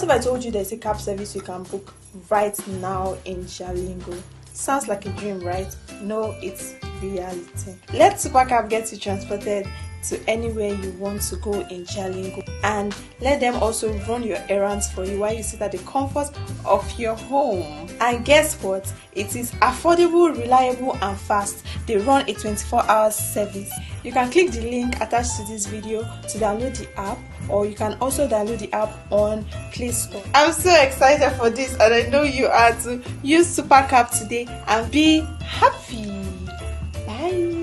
What if I told you there's a cab service you can book right now in Jalingo? Sounds like a dream, right? No, it's reality. Let Supercab get you transported to anywhere you want to go in Jalingo, and let them also run your errands for you while you sit at the comfort of your home. And guess what? It is affordable, reliable and fast. They run a 24-hour service. You can click the link attached to this video to download the app, or you can also download the app on Play Store. I'm so excited for this, and I know you are too. Use Supercab today and be happy. Bye.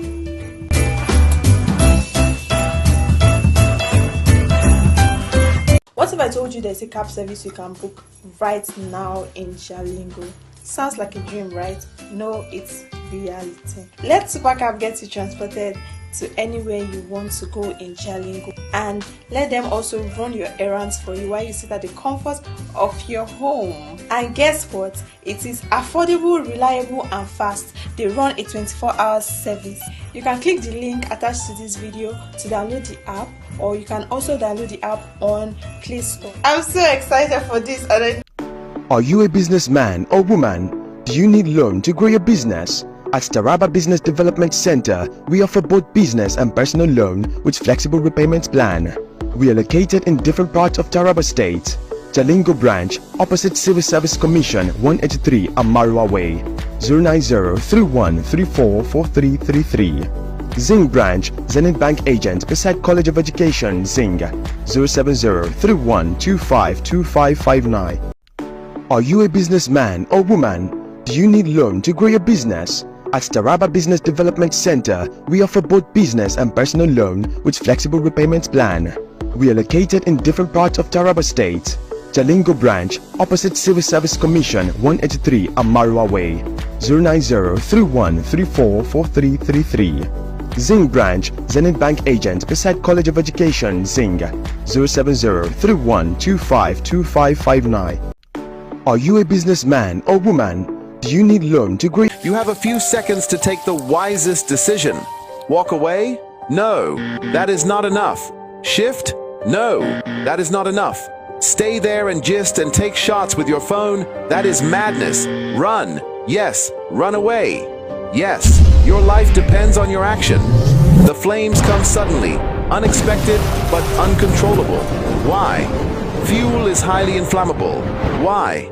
What if I told you there's a cab service you can book right now in Jalingo? Sounds like a dream, right? No, it's reality. Let Supercab get you transported to anywhere you want to go in Jalingo, and let them also run your errands for you while you sit at the comfort of your home. And guess what? It is affordable, reliable and fast. They run a 24-hour service. You can click the link attached to this video to download the app, or you can also download the app on Play Store. I'm so excited for this, and Are you a businessman or woman? Do you need loan to grow your business? At Taraba Business Development Center, we offer both business and personal loan with flexible repayment plan. We are located in different parts of Taraba State. Jalingo branch, opposite Civil Service Commission, 183 Amarua Way, 090-3134-4333. Zing branch, Zenith Bank agent beside College of Education, Zing, 070-3125-2559. Are you a businessman or woman? Do you need loan to grow your business? At Taraba Business Development Center, we offer both business and personal loan with flexible repayment plan. We are located in different parts of Taraba State. Jalingo branch, opposite Civil Service Commission, 183 Amarua Way, 090-3134-4333. Zing branch, Zenith Bank agent beside College of Education, Zing, 070-3125-2559. Are you a businessman or woman? Do you need loan to grow? You have a few seconds to take the wisest decision. Walk away? No, that is not enough. Shift? No, that is not enough. Stay there and gist and take shots with your phone? That is madness. Run. Yes, run away. Yes, your life depends on your action. The flames come suddenly, unexpected but uncontrollable. Why? Fuel is highly inflammable. Why?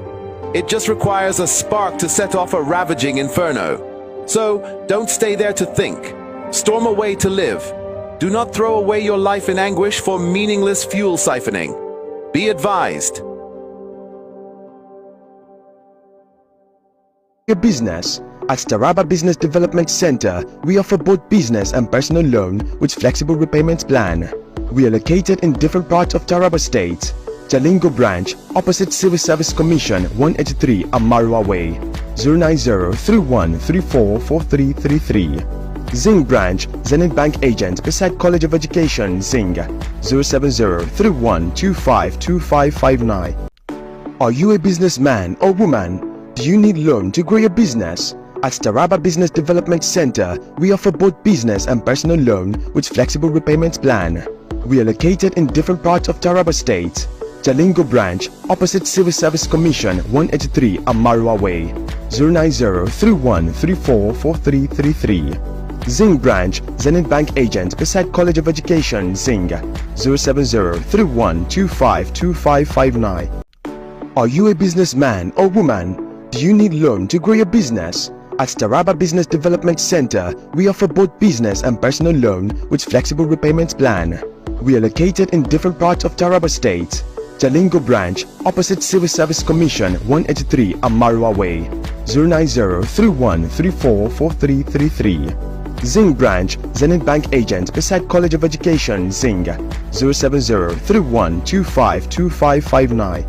It just requires a spark to set off a ravaging inferno. So, don't stay there to think. Storm away to live. Do not throw away your life in anguish for meaningless fuel siphoning. Be advised. Your business. At Taraba Business Development Center, we offer both business and personal loan with flexible repayment plan. We are located in different parts of Taraba State. Jalingo branch, opposite Civil Service Commission, 183 Amarua Way, 090-3134-4333. Zing branch, Zenith Bank agent beside College of Education, Zing, 070-3125-2559. Are you a businessman or woman? Do you need loan to grow your business? At Taraba Business Development Center, we offer both business and personal loan with flexible repayment plan. We are located in different parts of Taraba State. Jalingo branch, opposite Civil Service Commission, 183 Amarua Way, 090-3134-4333. Zing branch, Zenith Bank agent beside College of Education, Zing, 070-3125-2559. Are you a businessman or woman? Do you need loan to grow your business? At Taraba Business Development Center, we offer both business and personal loan with flexible repayment plan. We are located in different parts of Taraba State. Jalingo branch, opposite Civil Service Commission, 183 Amarua Way, 090-3134-4333. Zing branch, Zenith Bank agent beside College of Education, Zing, 070-3125-2559.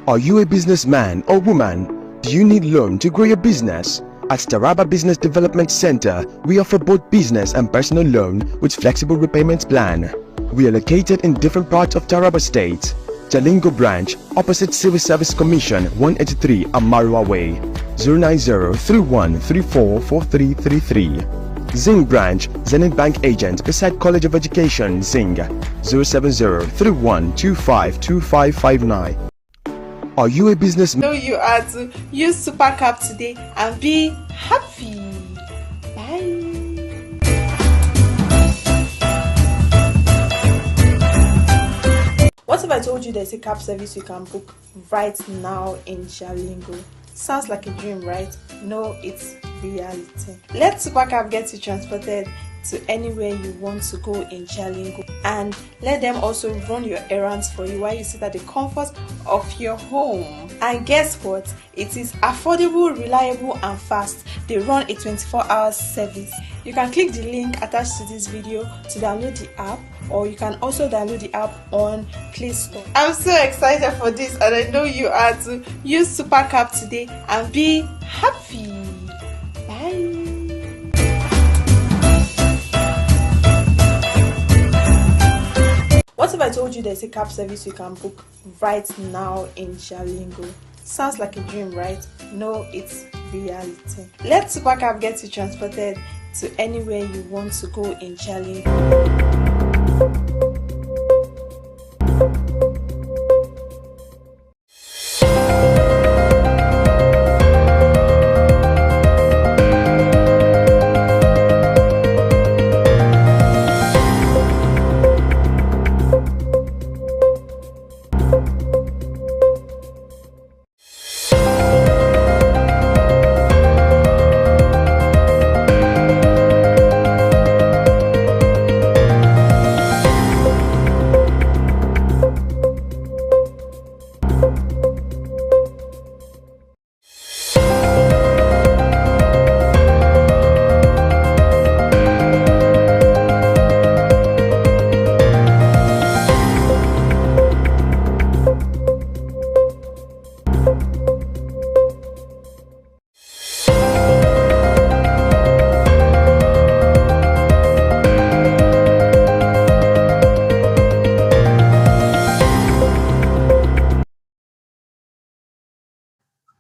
Are you a businessman or woman? Do you need loan to grow your business? At Taraba Business Development Center, we offer both business and personal loan with flexible repayment plan. We are located in different parts of Taraba State. Jalingo branch, opposite Civil Service Commission, 183 Amarua Way, 090-3134-4333. Zing branch, Zenith Bank agent beside College of Education, Zing, 070-3125-2559. Are you a businessman? Know you are to use Super Cap today and be happy. Bye. What if I told you there's a cab service you can book right now in Jalingo? Sounds like a dream, right? No, it's reality. Let Supercab get you transported to anywhere you want to go in Jalingo, and let them also run your errands for you while you sit at the comfort of your home. And guess what? It is affordable, reliable and fast. They run a 24-hour service. You can click the link attached to this video to download the app, or you can also download the app on Play Store. I'm so excited for this, and I know you are too. Use Supercab today and be happy. Bye. What if I told you there's a cab service you can book right now in Jalingo? Sounds like a dream, right? No, it's reality. Let Supercab get you transported to anywhere you want to go in Jalingo.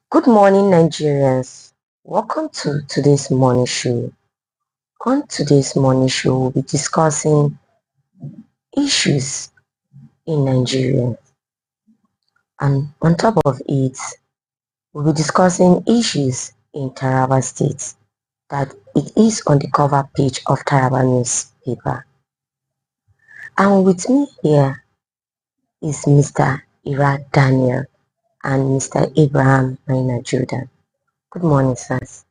Good morning, Nigerians. Welcome to today's morning show. On today's morning show, we'll be discussing issues in Nigeria. And on top of it, we'll be discussing issues in Taraba State, that it is on the cover page of Taraba newspaper. And with me here is Mr. Ira Daniel and Mr. Abraham Maina Jordan. Good morning, sirs.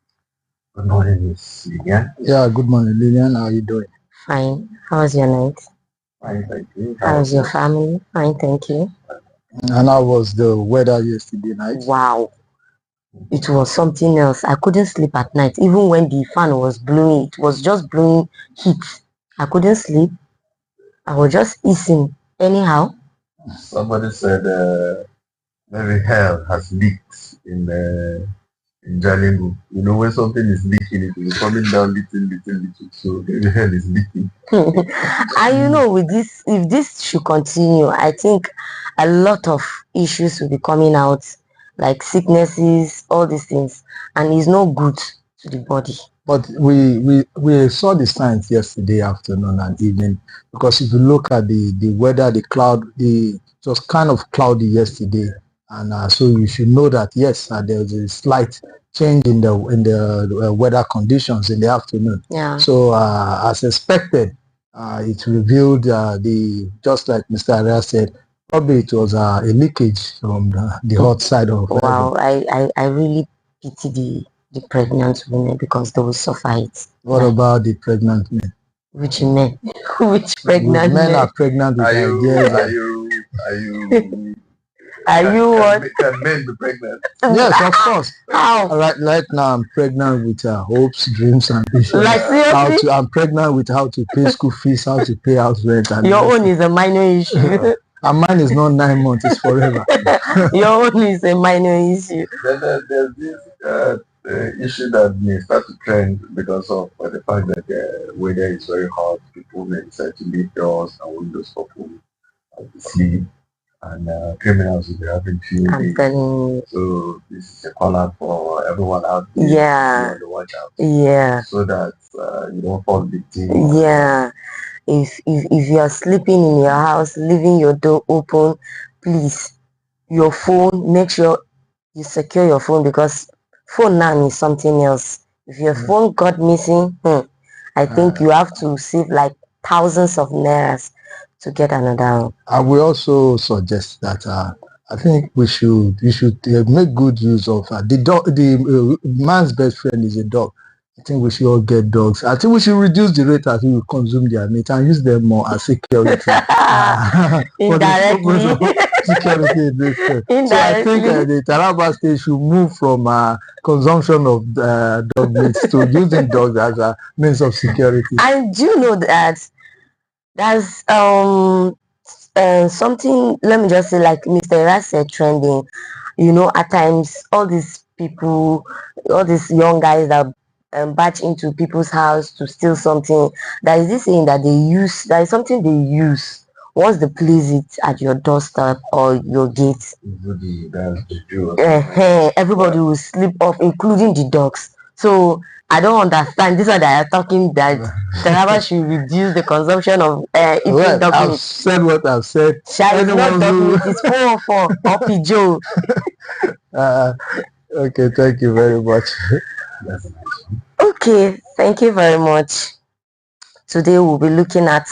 Good morning, Miss Lilian. Yeah, good morning, Lilian. How are you doing? Fine. How was your night? Fine, thank you. How's your family? Fine, thank you. And how was the weather yesterday night? Wow. It was something else. I couldn't sleep at night. Even when the fan was blowing, it was just blowing heat. I couldn't sleep. I was just eating anyhow. Somebody said maybe hell has leaked in Jalingo. You know, when something is leaking, it will be coming down little. So maybe hell is leaking. And you know, with this, if this should continue, I think a lot of issues will be coming out, like sicknesses, all these things, and it's not good to the body. But we saw the signs yesterday afternoon and evening, because if you look at the weather, the cloud, it was kind of cloudy yesterday, and so you should know that yes, there was a slight change in the weather conditions in the afternoon. Yeah. So as expected, it revealed just like Mr. Aria said, probably it was a leakage from the hot side of Wow, I really pity the pregnant women, because they will suffer it. What about the pregnant men? Which men? Which pregnant men men? are pregnant with ideas. Are you what? Can men be pregnant? Yes, of course. How? All right now I'm pregnant with hopes, dreams, ambitions. Like seriously? I'm pregnant with how to pay school fees, how to pay house rent. And your own is a minor issue. And mine is not 9 months; it's forever. Your own is a minor issue. Then there's this issue that may start to trend because of the fact that the weather is very hot. People may decide to leave doors and windows open to sleep, and criminals will be having field I'm day. telling you. So this is a call out for everyone out there. Yeah. To watch out. Yeah. So that you don't fall victim. Yeah. If you are sleeping in your house, leaving your door open, please your phone, make sure you secure your phone, because phone now is something else. If your phone got missing, I think you have to save like thousands of nairas to get another one. I will also suggest that I think we should make good use of the dog. The man's best friend is a dog. I think we should all get dogs. I think we should reduce the rate at which we consume their meat and use them more as security for the purpose of security in this state. So I think the Taraba state should move from consumption of dog meat to using dogs as a means of security. And do you know that there's something, let me just say, like Mr. Ira said, trending. You know, at times all these people, all these young guys that batch into people's house to steal something, there is this thing that they use, there is something they use once they place it at your doorstep or your gate. Everybody will slip off, including the dogs. So I don't understand. This is what they are talking, that Taraba should reduce the consumption of eating dog meat. I've said what I've said. It's not dog meat, it's 404 or Pijo. Okay, thank you very much. Okay, thank you very much. Today we'll be looking at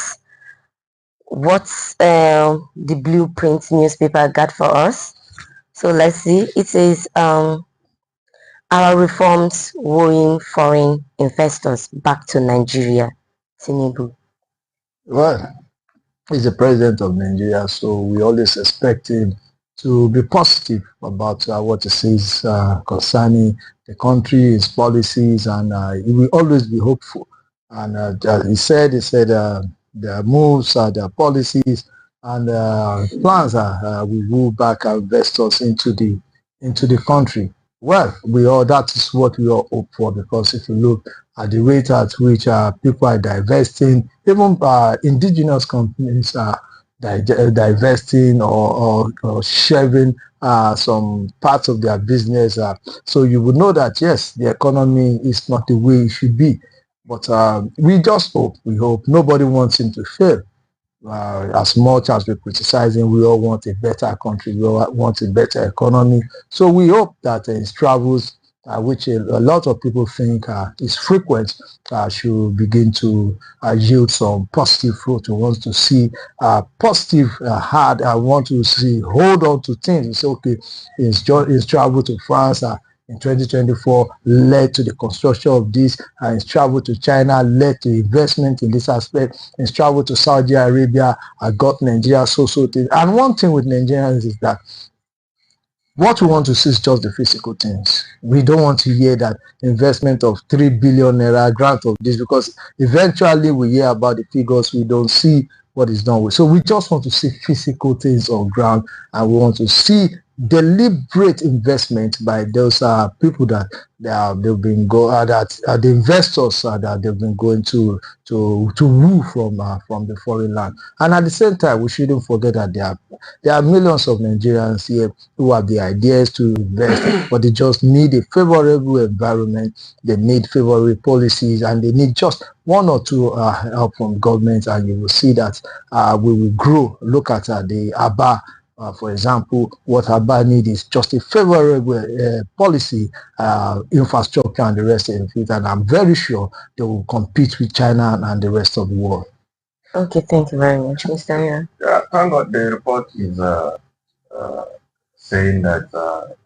what the Blueprint newspaper got for us. So let's see. It says our reforms wooing foreign investors back to Nigeria. Tinubu. Well, he's the president of Nigeria, so we always expect him to be positive about what he says concerning the country, his policies, and he will always be hopeful. And he said the moves, the policies, and plans will move back investors into the country. Well, that is what we all hope for, because if you look at the rate at which people are divesting, even indigenous companies are divesting or shelving some parts of their business. So you would know that, yes, the economy is not the way it should be. But we just hope, nobody wants him to fail. As much as we criticize him, we all want a better country, we all want a better economy. So we hope that his travels, which a lot of people think is frequent, should begin to yield some positive fruit. We want to see positive hard. I want to see hold on to things. It's okay. His travel to France in 2024 led to the construction of this. His travel to China led to investment in this aspect. His travel to Saudi Arabia got Nigeria so things. And one thing with Nigerians is that what we want to see is just the physical things. We don't want to hear that investment of 3 billion naira, grant of this, because eventually we hear about the figures, we don't see what is done with. So we just want to see physical things on ground, and we want to see deliberate investment by those people that they've been the investors that they've been going to woo from the foreign land. And at the same time, we shouldn't forget that there are millions of Nigerians here who have the ideas to invest, but they just need a favorable environment. They need favorable policies, and they need just one or two help from government, and you will see that we will grow. Look at the ABBA. For example, what ABBA needs is just a favorable policy, infrastructure, and the rest of it. And I'm very sure they will compete with China and the rest of the world. Okay, thank you very much, Mr. Ira. Yeah, thank God the report is saying that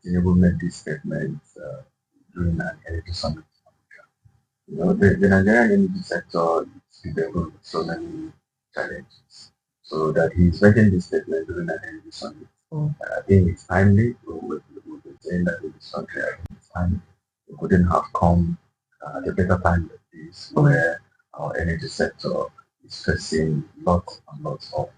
Tinubu made this statement during an energy summit. You know, the Nigerian energy sector is developing so many challenges. So that he's making this statement during an energy summit. I think it's timely. We've been saying that in this country, I think it's timely. We couldn't have come at a better time than this, where our energy sector is facing lots and lots of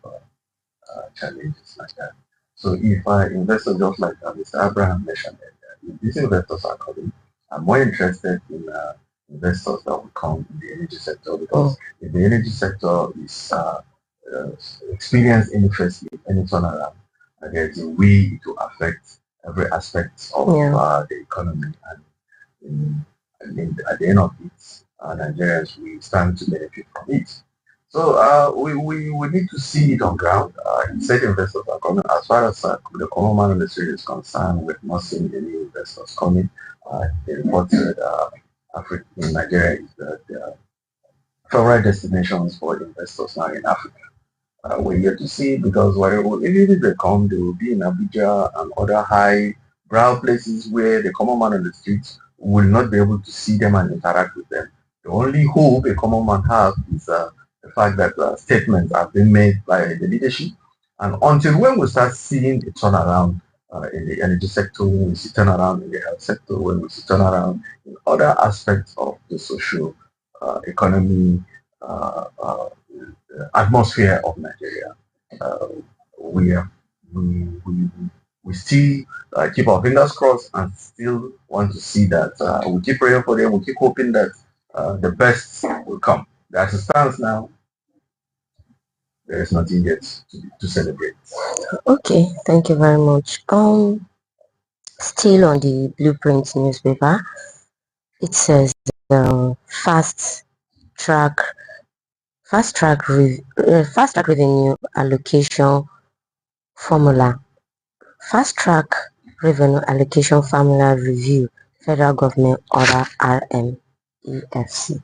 challenges like that. So if investors, just like Mr. Abraham mentioned earlier, if these investors are coming, I'm more interested in investors that will come in the energy sector, because if the energy sector is experience any turnaround, there's a way to affect every aspect of the economy, and at the end of it, Nigerians will stand to benefit from it. So we need to see it on ground. He said investors are coming. As far as the common man on the street is concerned, we've not seen any investors coming. The report said Africa in Nigeria is the favorite destinations for investors now in Africa. We're yet to see because whatever, even if they come, they will be in Abuja and other high brow places where the common man on the streets will not be able to see them and interact with them. The only hope a common man has is the fact that statements have been made by the leadership. And until when we start seeing a turnaround in the energy sector, when we see turnaround in the health sector, when we see turnaround in other aspects of the social economy, atmosphere of Nigeria. Uh, we, are, we still keep our fingers crossed and still want to see that we keep praying for them, we keep hoping that the best will come. As it stands now, there is nothing yet to celebrate. Okay, thank you very much. Still on the Blueprint newspaper, it says fast track revenue allocation formula. Fast track revenue allocation formula review. Federal government order RMEFC.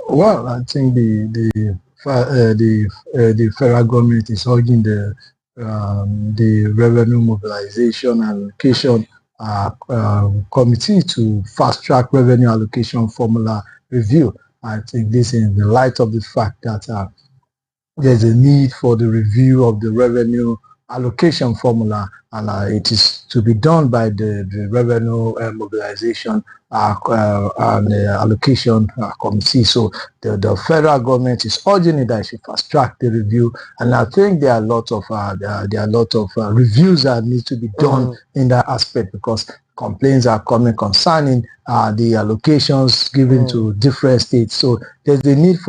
Well, I think the federal government is urging the revenue mobilization and allocation committee to fast track revenue allocation formula review. I think this is in the light of the fact that there's a need for the review of the revenue allocation formula, and it is to be done by the revenue mobilization and allocation committee. So the federal government is urging it that it should fast track the review, and I think there are a lot of reviews that need to be done in that aspect, because complaints are coming concerning the allocations given to different states. So there's a need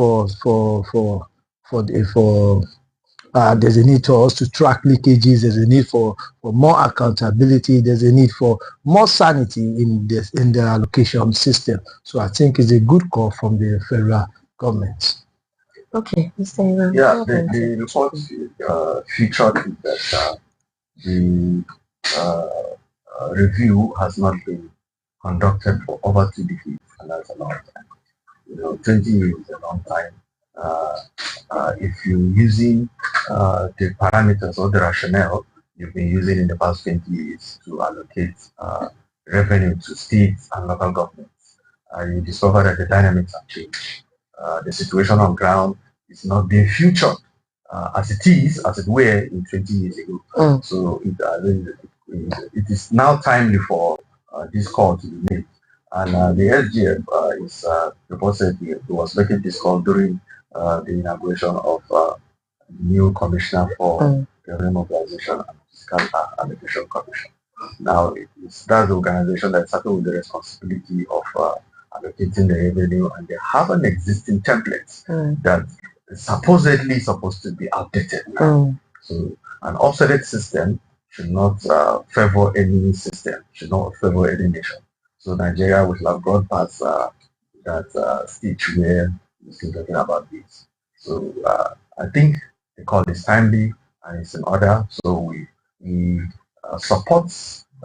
there's a need for us to track leakages. There's a need for more accountability. There's a need for more sanity in the allocation system. So I think it's a good call from the federal government. Okay, Mr. Iran. Yeah, the report featured that the review has not been conducted for over 2 decades, and that's a long time. 20 years is a long time. If you're using the parameters or the rationale you've been using in the past 20 years to allocate revenue to states and local governments, you discover that the dynamics have changed. The situation on ground is not being featured as it were in 20 years ago. So it is now timely for this call to be made. And the SGF is reported it was making this call during the inauguration of the new commissioner for revenue mobilization and fiscal allocation commission. Now, that's the organization that's started with the responsibility of allocating the revenue, and they have an existing template that is supposedly supposed to be outdated now. So an obsolete system should not favor any system, should not favor any nation. So Nigeria will have gone past that stage where we're still talking about this. So I think the call is timely and it's in order. So we support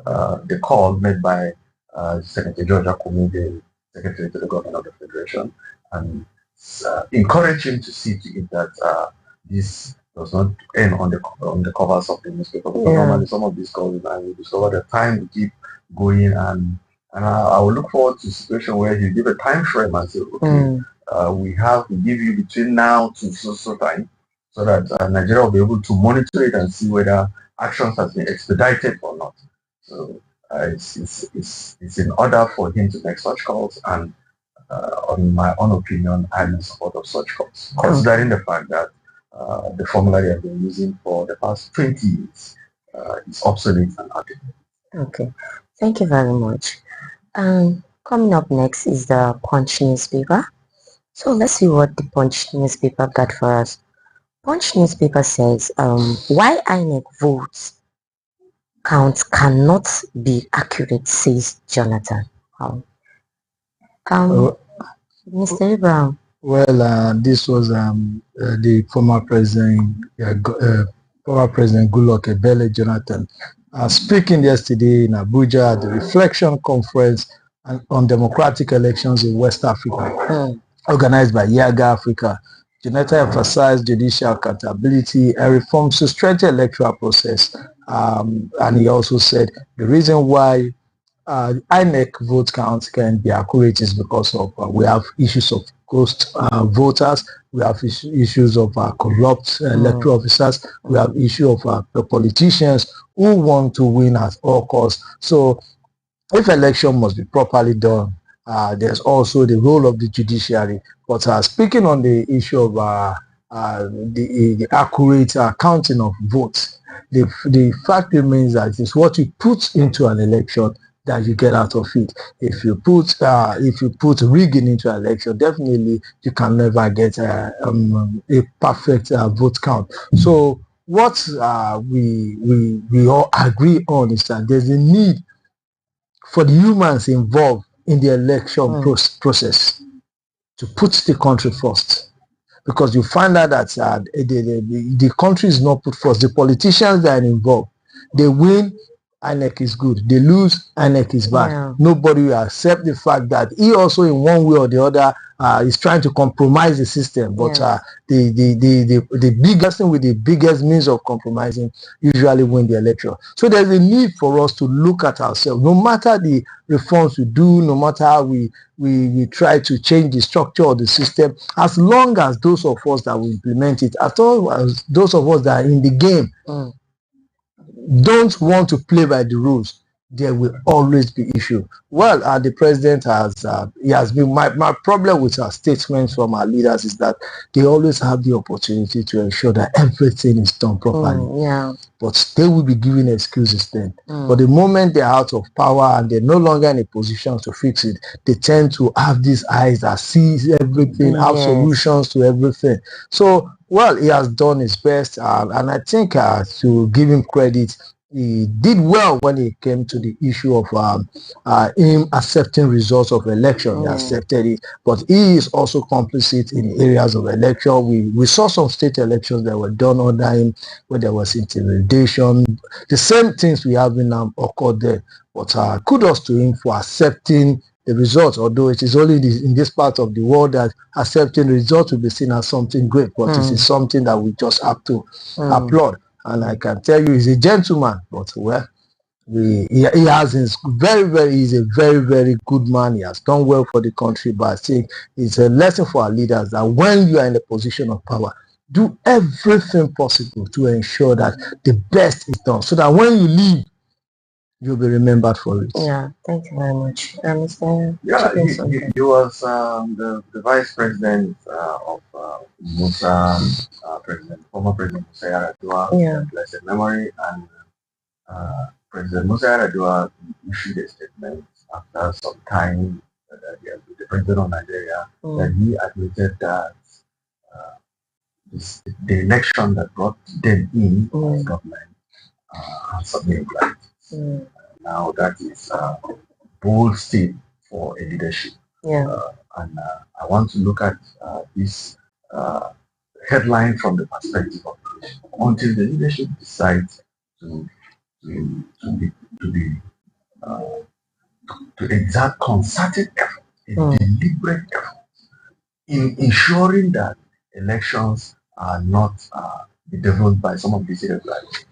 the call made by Senator George Akume, the Secretary to the Government of the Federation, and encourage him to see to it that this does not end on the covers of the newspaper. Because normally some of these calls, and we discover the time we keep going, and I will look forward to a situation where you give a time frame and say, okay, we give you between now to so time, so that Nigeria will be able to monitor it and see whether actions has been expedited or not. So it's in order for him to make such calls, and on my own opinion, I'm in support of such calls, considering the fact that the formula they have been using for the past 20 years is obsolete and outdated. Okay, thank you very much. Coming up next is the Punch newspaper. So let's see what the Punch newspaper got for us. Punch newspaper says, why INEC votes count cannot be accurate, says Jonathan. Mr. Abraham, Well, this was the former President Goodluck Ebele Jonathan speaking yesterday in Abuja at the Reflection Conference on Democratic Elections in West Africa, organized by Yaga Africa. Jonathan emphasized judicial accountability and reforms to strengthen electoral process. And he also said the reason why INEC vote count can be accurate is because of we have issues of ghost voters, we have issues of corrupt electoral officers, we have issue of the politicians who want to win at all costs. So if election must be properly done, there's also the role of the judiciary. But speaking on the issue of the accurate counting of votes, the fact remains that it's what you put into an election that you get out of it. If you put rigging into an election, definitely you can never get a perfect vote count. So what we all agree on is that there's a need for the humans involved in the election process to put the country first, because you find out that the country is not put first. The politicians that are involved, they win, INEC is good. They lose, INEC is bad. Yeah. Nobody will accept the fact that he also, in one way or the other, is trying to compromise the system. But the biggest thing with the biggest means of compromising usually win the electoral. So there's a need for us to look at ourselves. No matter the reforms we do, no matter how we try to change the structure of the system, as long as those of us that will implement it, as long as those of us that are in the game don't want to play by the rules, there will always be issue. Well, the president has been, my problem with our statements from our leaders is that they always have the opportunity to ensure that everything is done properly. But they will be giving excuses then. But the moment they're out of power and they're no longer in a position to fix it, they tend to have these eyes that sees everything, have solutions to everything. So, well, he has done his best, and I think to give him credit, he did well when it came to the issue of him accepting results of election. He accepted it, but he is also complicit in areas of election. We saw some state elections that were done under him where there was intimidation. The same things we have in occurred there. But kudos to him for accepting the results, although it is only in this part of the world that accepting the results will be seen as something great, but it is something that we just have to applaud. And I can tell you he's a gentleman, but well, he has his he's a very, very good man. He has done well for the country, but I think it's a lesson for our leaders that when you are in a position of power, do everything possible to ensure that the best is done, so that when you leave, you'll be remembered for it. Yeah, thank you very much. Mr. Yeah, he was the vice president of Musa, former President Musa Yar'Adua, blessed memory, and President Musa Yar'Adua issued a statement after some time with the president of Nigeria that he admitted that the election that brought them in as government has submitted right. Now that is a bold step for a leadership. And I want to look at this headline from the perspective of the leadership. Until the leadership decides to exert concerted effort, a deliberate effort in ensuring that elections are not bedeviled by some of these irregularities.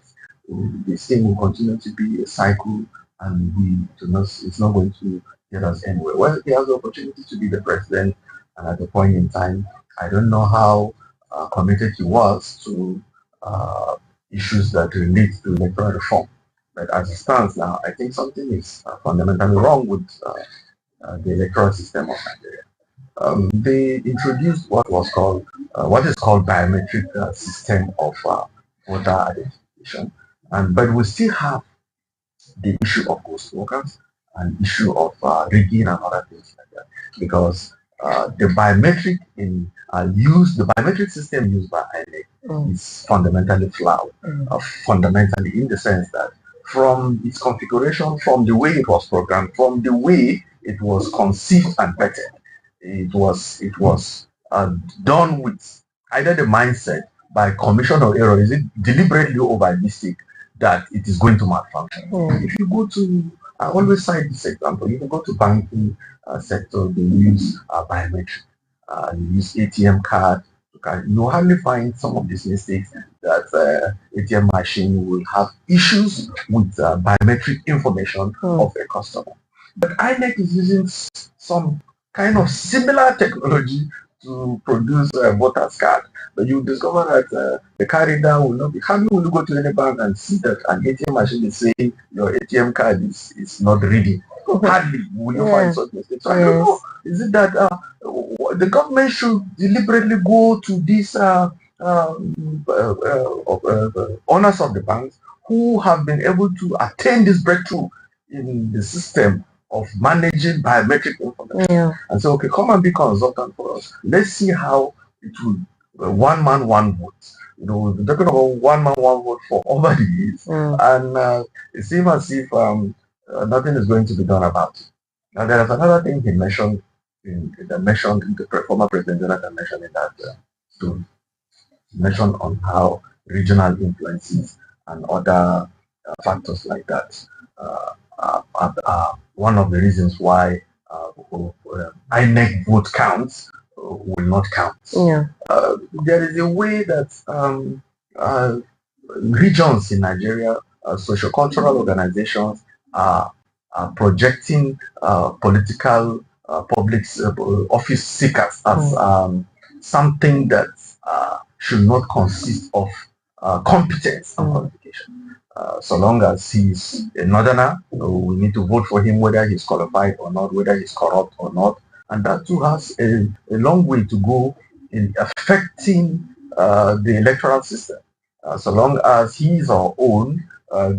This thing will continue to be a cycle, and it's not going to get us anywhere. Well, he has the opportunity to be the president, and at the point in time, I don't know how committed he was to issues that relate to electoral reform. But as it stands now, I think something is fundamentally wrong with the electoral system of Nigeria. They introduced what is called biometric system of voter identification, but we still have the issue of ghost workers and issue of rigging and other things like that, because the biometric system used by INEC is fundamentally flawed. Fundamentally, in the sense that from its configuration, from the way it was programmed, from the way it was conceived and vetted, it was done with either the mindset by commission or error? Is it deliberately or by mistake that it is going to malfunction? If you go to, I always cite this example, if you go to banking sector, they use biometric, you use ATM card, you hardly find some of these mistakes that ATM machine will have issues with biometric information of a customer. But INEC is using some kind of similar technology to produce a voter's card. But you discover that the card reader will not be. How will you go to any bank and see that an ATM machine is saying your ATM card is not reading? Hardly will you find such mistakes. So I don't know. Is it that the government should deliberately go to these owners of the banks who have been able to attain this breakthrough in the system of managing biometric information, and so okay, come and be consultant for us. Let's see how it will one man, one vote. You know, we've been talking about one man, one vote for over the years, and it seems as if nothing is going to be done about it. Now, there is another thing he mentioned the former president Jonathan mentioned in that story. He mentioned on how regional influences and other factors like that are one of the reasons why INEC vote counts will not count. There is a way that regions in Nigeria, socio-cultural organizations are projecting political public office seekers as something that should not consist of competence and qualification. So long as he's a northerner, we need to vote for him whether he's qualified or not, whether he's corrupt or not. And that too has a long way to go in affecting the electoral system. So long as he's our own, all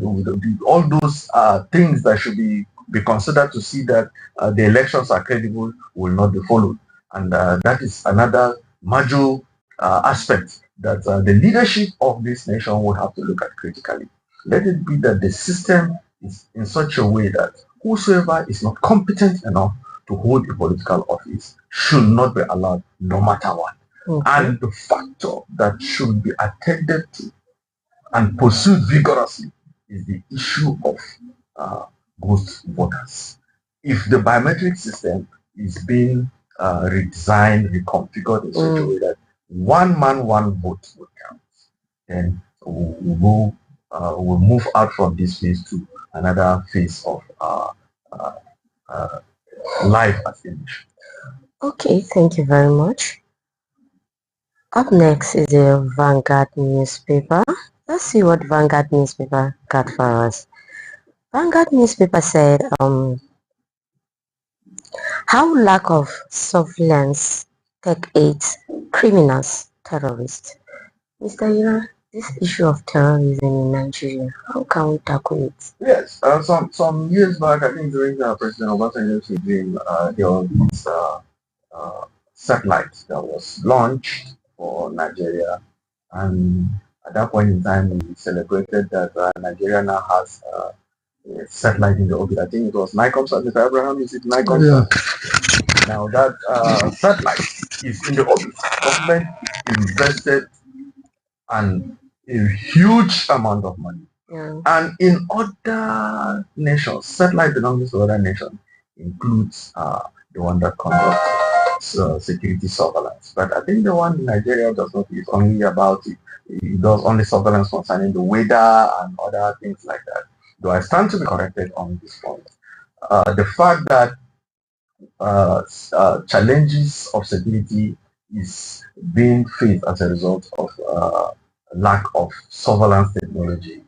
those things that should be considered to see that the elections are credible will not be followed. And that is another major aspect that the leadership of this nation will have to look at critically. Let it be that the system is in such a way that whosoever is not competent enough to hold a political office should not be allowed, no matter what. And the factor that should be attended to and pursued vigorously is the issue of ghost voters. If the biometric system is being redesigned, reconfigured in such a way that one man, one vote will count, then we'll move out from this phase to another phase of life as a nation. Okay, thank you very much. Up next is the Vanguard newspaper. Let's see what Vanguard newspaper got for us. Vanguard newspaper said, how lack of surveillance tech aids criminals, terrorists. Mr. Ira, this issue of terrorism in Nigeria, how can we tackle it? Yes, some years back, I think during President Obasanjo's regime, there was this satellite that was launched for Nigeria, and at that point in time, we celebrated that Nigeria now has a satellite in the orbit. I think it was Nikomsat. Mr. Abraham, is it Nikomsat? Yeah. Now that satellite is in the orbit. Government invested a huge amount of money. And in other nations, satellite belongs to other nations, includes the one that conducts security surveillance. But I think the one in Nigeria does not, is only about it does only surveillance concerning the weather and other things like that. Though I stand to be corrected on this point. The fact that challenges of security is being faced as a result of lack of surveillance technology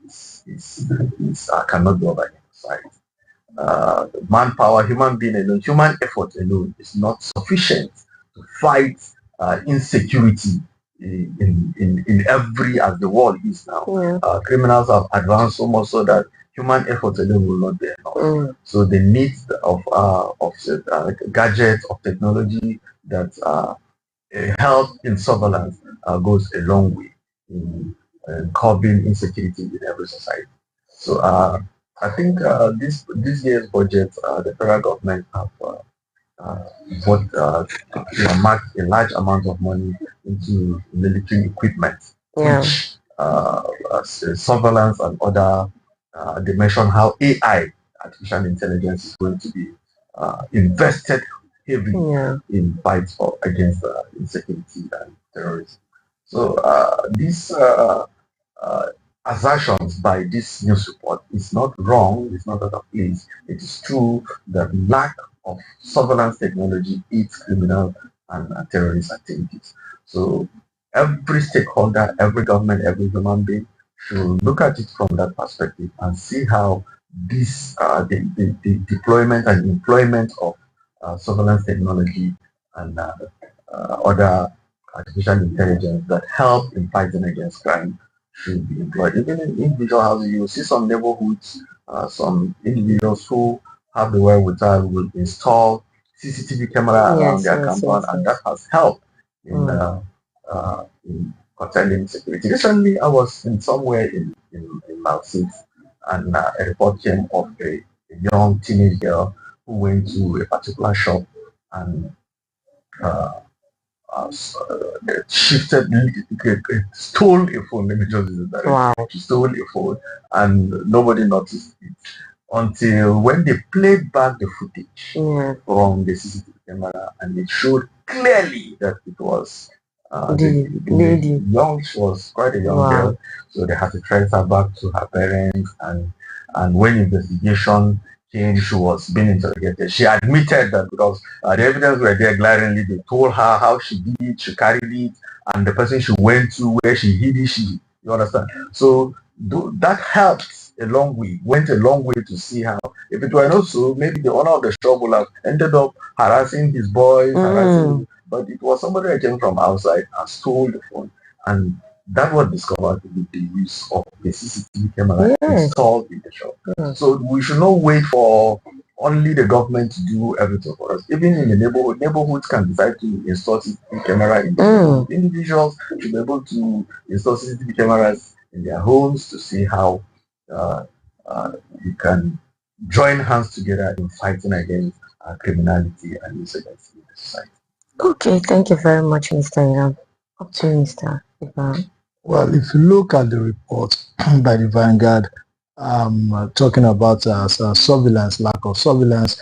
cannot be overemphasized. Manpower, human being alone, human effort alone is not sufficient to fight insecurity in every, as the world is now. Criminals have advanced so much so that human effort alone will not be enough. So the needs of gadgets, of technology that help in surveillance goes a long way in curbing insecurity in every society. So I think this year's budget, the federal government have bought a large amount of money into military equipment, Yeah. which surveillance and other, they mention how AI, artificial intelligence, is going to be invested heavily Yeah. in fights against insecurity and terrorism. So these assertions by this news report is not wrong, it's not out of place. It is true that lack of surveillance technology eats criminal and terrorist activities. So every stakeholder, every government, every human being should look at it from that perspective and see how this the deployment and employment of surveillance technology and other artificial intelligence that help in fighting against crime should be employed. Even in individual houses, you will see some neighborhoods, some individuals who have the wherewithal will install CCTV camera around their compound, and that has helped in curtailing insecurity. Recently, I was in somewhere in Mount 6, and a report came of a young teenage girl who went to a particular shop and shifted, stole a phone. Let me just use that. Wow. She stole a phone, and nobody noticed it until when they played back the footage from the CCTV camera, and it showed clearly that it was the lady. She was quite a young girl, so they had to trace her back to her parents, and when investigation came, she was being interrogated. She admitted that because the evidence were there glaringly. They told her how she did it, she carried it, and the person she went to, where she hid it, you understand? So that helped a long way, went a long way to see how, if it were not so, maybe the owner of the shop would have ended up harassing his boys, but it was somebody that came from outside and stole the phone. And that was discovered with the use of the CCTV camera installed in the shop. So we should not wait for only the government to do everything for us. Even in the neighborhood, neighborhoods can decide to install CCTV camera in the neighborhood. Individuals should be able to install CCTV cameras in their homes to see how we can join hands together in fighting against criminality and insurgency in the society. Okay, thank you very much, Mr. Iram. Up to you, Mr. Ibrahim. Well, if you look at the report by the Vanguard, talking about surveillance, lack of surveillance,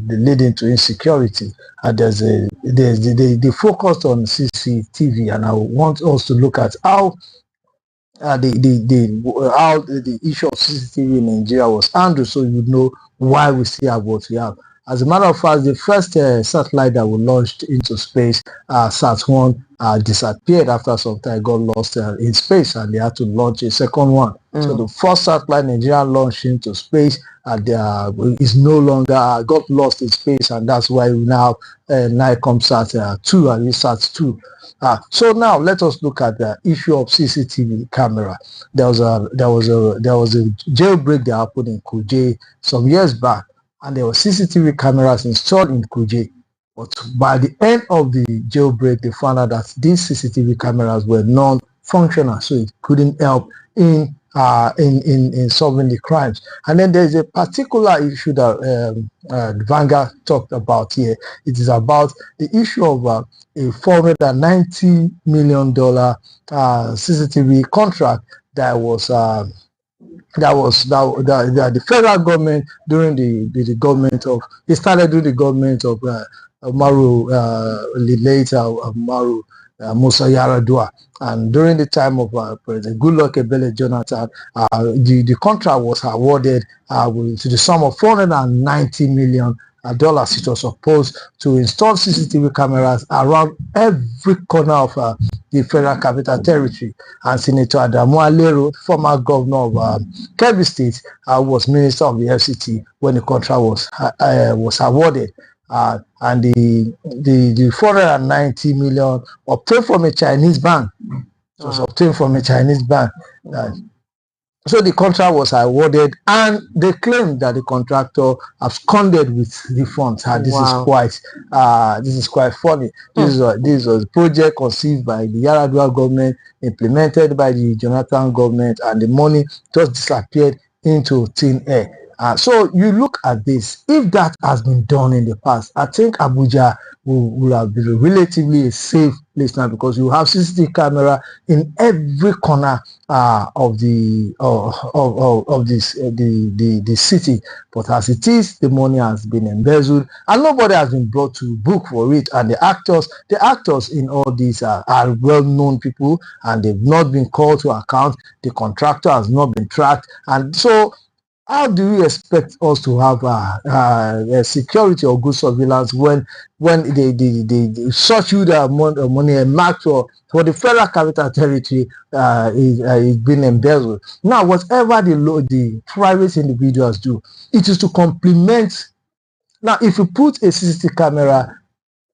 leading to insecurity, they focused on CCTV, and I want us to look at how the issue of CCTV in Nigeria was handled, so you know why we still have what we have. As a matter of fact, the first satellite that we launched into space, Sat-1, disappeared after some time, got lost in space, and they had to launch a second one. So the first satellite Nigeria launched into space is no longer, got lost in space, and that's why we now NICOMSAT 2, and Sat-2. So now let us look at the issue of CCTV camera. There was a jailbreak that happened in Kuje some years back, and there were CCTV cameras installed in Kuje. But by the end of the jailbreak, they found out that these CCTV cameras were non-functional, so it couldn't help in solving the crimes. And then there's a particular issue that Vanguard talked about here. It is about the issue of a $490 million CCTV contract that the federal government during the government of, it started during the government of Umaru, later Umaru Musa Yaradua, and during the time of President Goodluck Ebele Jonathan, the contract was awarded to the sum of $490 million. It was supposed to install CCTV cameras around every corner of the Federal Capital Territory. And Senator Adamu Alero, former governor of Kebbi State, was minister of the FCT when the contract was awarded. And the 490 million obtained from a Chinese bank. It was obtained from a Chinese bank. So the contract was awarded, and they claimed that the contractor absconded with the funds. This is quite funny. This was a project conceived by the Yaradua government, implemented by the Jonathan government, and the money just disappeared into thin air. So you look at this. If that has been done in the past, I think Abuja will have been relatively a safe place now, because you have CCTV camera in every corner of this the city. But as it is, the money has been embezzled and nobody has been brought to book for it. And the actors in all these are well-known people, and they've not been called to account. The contractor has not been tracked, and so how do you expect us to have security or good surveillance when they search you the amount of money and mark for the Federal Capital Territory is being embezzled? Now, whatever the private individuals do, it is to complement. Now, if you put a CCTV camera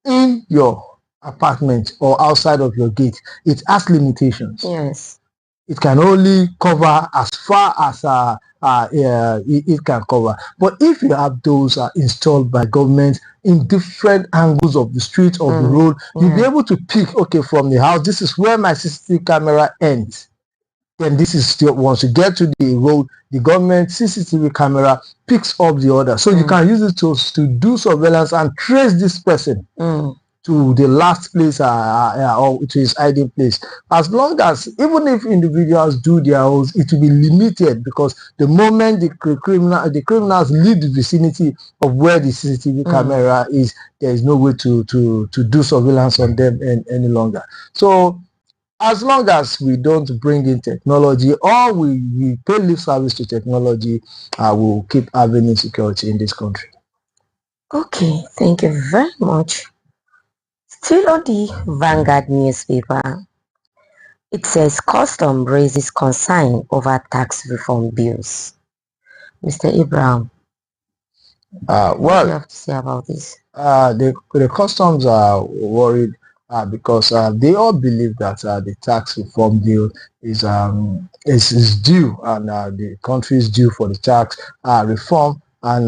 in your apartment or outside of your gate, it has limitations. Yes. It can only cover as far as it can cover. But if you have those installed by government in different angles of the street or the road, you'll be able to pick, okay, from the house, this is where my CCTV camera ends. Then this is still, once you get to the road, the government CCTV camera picks up the order. So you can use it to do surveillance and trace this person to the last place or to his hiding place. As long as, even if individuals do their own, it will be limited, because the moment the criminals leave the vicinity of where the CCTV camera is, there is no way to do surveillance on them any longer. So as long as we don't bring in technology, or we pay lip service to technology, we'll keep having insecurity in this country. Okay, thank you very much. Still on the Vanguard newspaper, it says custom raises concern over tax reform bills. Mr. Abraham, what do you have to say about this? The customs are worried because they all believe that the tax reform bill is due, and the country is due for the tax reform. And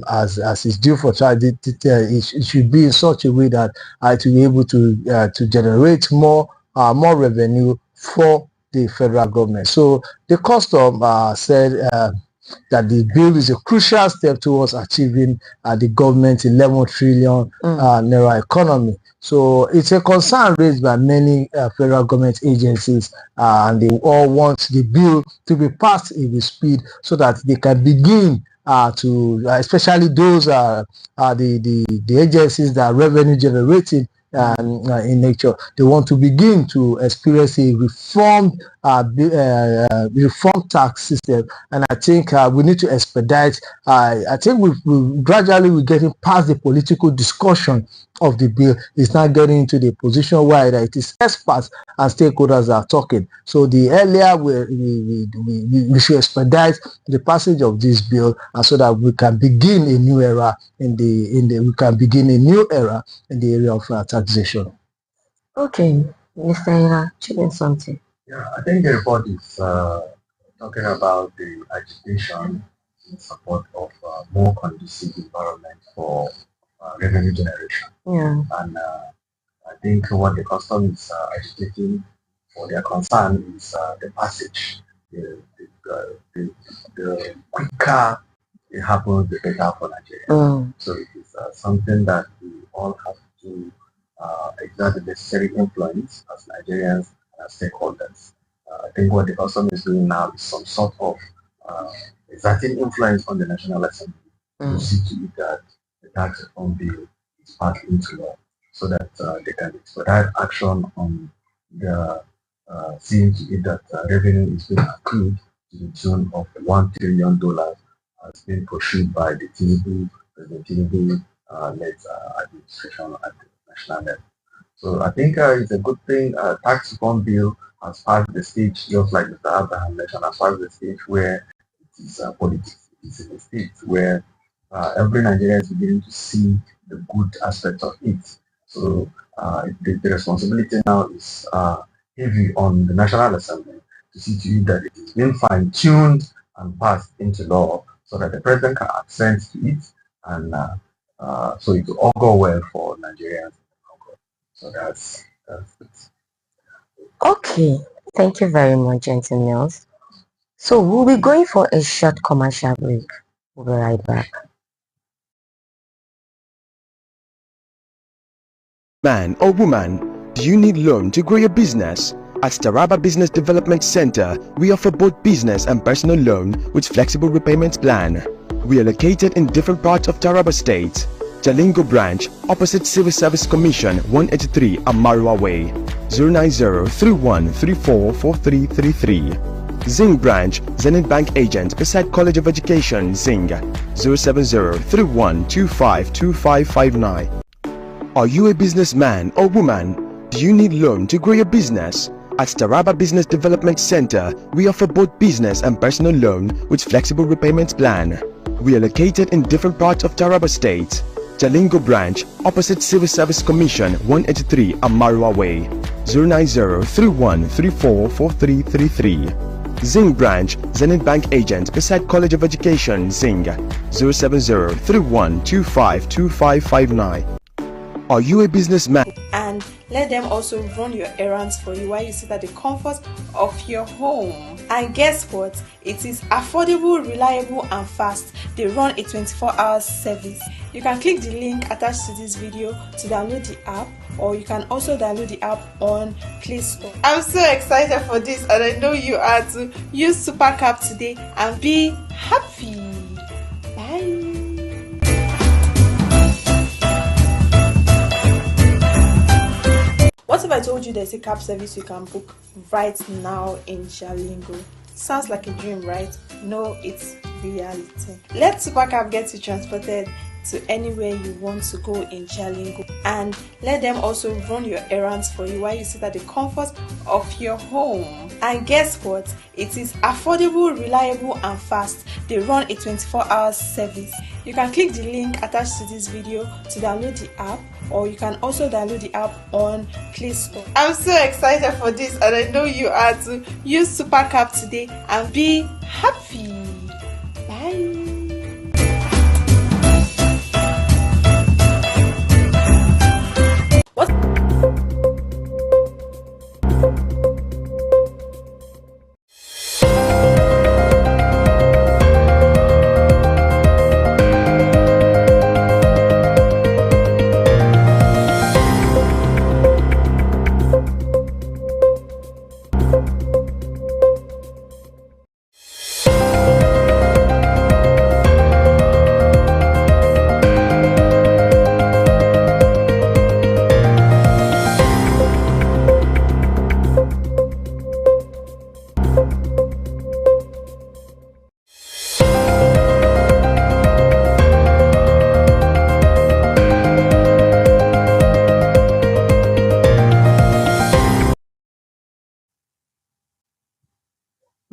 as it's due for tax, it should be in such a way that it will be able to generate more revenue for the federal government. So the custom said that the bill is a crucial step towards achieving the government's 11 trillion naira economy. So it's a concern raised by many federal government agencies, and they all want the bill to be passed with speed so that they can begin to, especially those the agencies that are revenue generating in nature. They want to begin to experience a reformed tax system, and I think we need to expedite. I think we're gradually getting past the political discussion of the bill. It's now getting into the position where it is experts and stakeholders are talking. So the earlier we should expedite the passage of this bill, and so that we can begin a new era in the area of taxation. Okay, Mr. Ira, checking something. Yeah, I think the report is talking about the agitation in support of more conducive environment for revenue generation. Yeah. And I think what the custom is agitating for their concern is the passage. The quicker it happens, the better for Nigeria. So it is something that we all have to exert the necessary influence as Nigerians and as stakeholders. I think what the custom is doing now is some sort of exerting influence on the National Assembly to see to it that the tax reform bill is passed into law, so that they can expedite action on the seeing to it that revenue is being accrued to the tune of $1 trillion has been pursued by the President Tinubu led administration at the national level. So I think it's a good thing. Tax reform bill has passed the stage, just like Mr. Abraham mentioned, has passed the stage where it is politics. It's in a state where every Nigerian is beginning to see the good aspects of it. So the responsibility now is heavy on the National Assembly to see to it that it is being fine-tuned and passed into law, so that the president can assent to it, and so it will all go well for Nigerians. So that's it. Okay, thank you very much, gentlemen. So we'll be going for a short commercial break. We'll be right back. Man or woman, do you need loan to grow your business? At Taraba Business Development Center, we offer both business and personal loan with flexible repayment plan. We are located in different parts of Taraba State. Jalingo branch, opposite Civil Service Commission, 183 Amarua Way, 090-3134-4333. Zing branch, Zenith Bank agent beside College of Education, Zing, 070-3125-2559. Are you a businessman or woman? Do you need loan to grow your business? At Taraba Business Development Center, we offer both business and personal loan with flexible repayment plan. We are located in different parts of Taraba State. Jalingo branch, opposite Civil Service Commission, 183 Amarua Way, 090-3134-4333. Zing branch, Zenith Bank agent beside College of Education, Zing, 070-3125-2559. Are you a businessman? And let them also run your errands for you while you sit at the comfort of your home. And guess what? It is affordable, reliable, and fast. They run a 24-hour service. You can click the link attached to this video to download the app, or you can also download the app on Play Store. I'm so excited for this, and I know you are too. Use Supercap today and be happy. Bye. What if I told you there's a cab service you can book right now in Jalingo? Sounds like a dream, right? No, it's reality. Let Supercab get you transported to anywhere you want to go in Jalingo, and let them also run your errands for you while you sit at the comfort of your home. And guess what? It is affordable, reliable, and fast. They run a 24-hour service. You can click the link attached to this video to download the app, or you can also download the app on Play Store. I'm so excited for this, and I know you are too. Use Supercap today and be happy. Bye.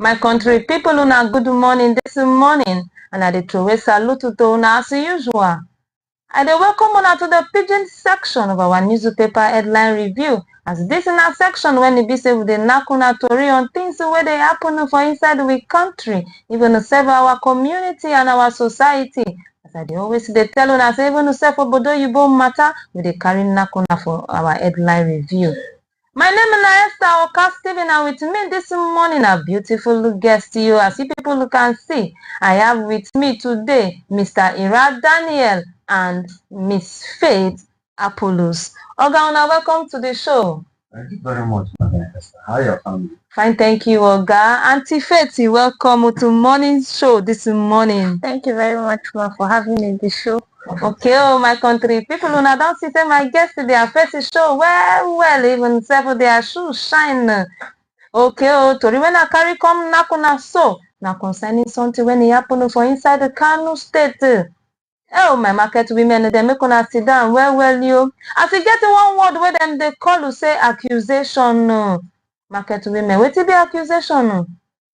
My country people, una good morning this morning, and I dey throw a salute to una as usual. I dey welcome una to the pidgin section of our newspaper headline review, as this in a section when e be say we dey knack una tori on things wey dey happen for inside we country, even serve our community and our society. As I dey always dey tell una say even serve obodo oyibo matter, we dey carry knack una for our headline review. My name is Esther Oka Steven, and with me this morning a beautiful guest you. As you people can see, I have with me today Mr. Ira Daniel and Miss Faith Apollos. Oga, una welcome to the show. Thank you very much, Madam Esther. How are your family? Fine, thank you, Oga. Auntie Faith, welcome to morning show this morning. Thank you very much, ma, for having me in the show. Okay, oh my country people, una don't see say my guests their face show well, even several their shoes shine. Okay, oh, tori when I carry come nakuna so now concerning something when it happen for inside the Kano state. Oh, my market women, they make una sit down well you. As you get one word where them they call you say accusation. Market women, what be accusation?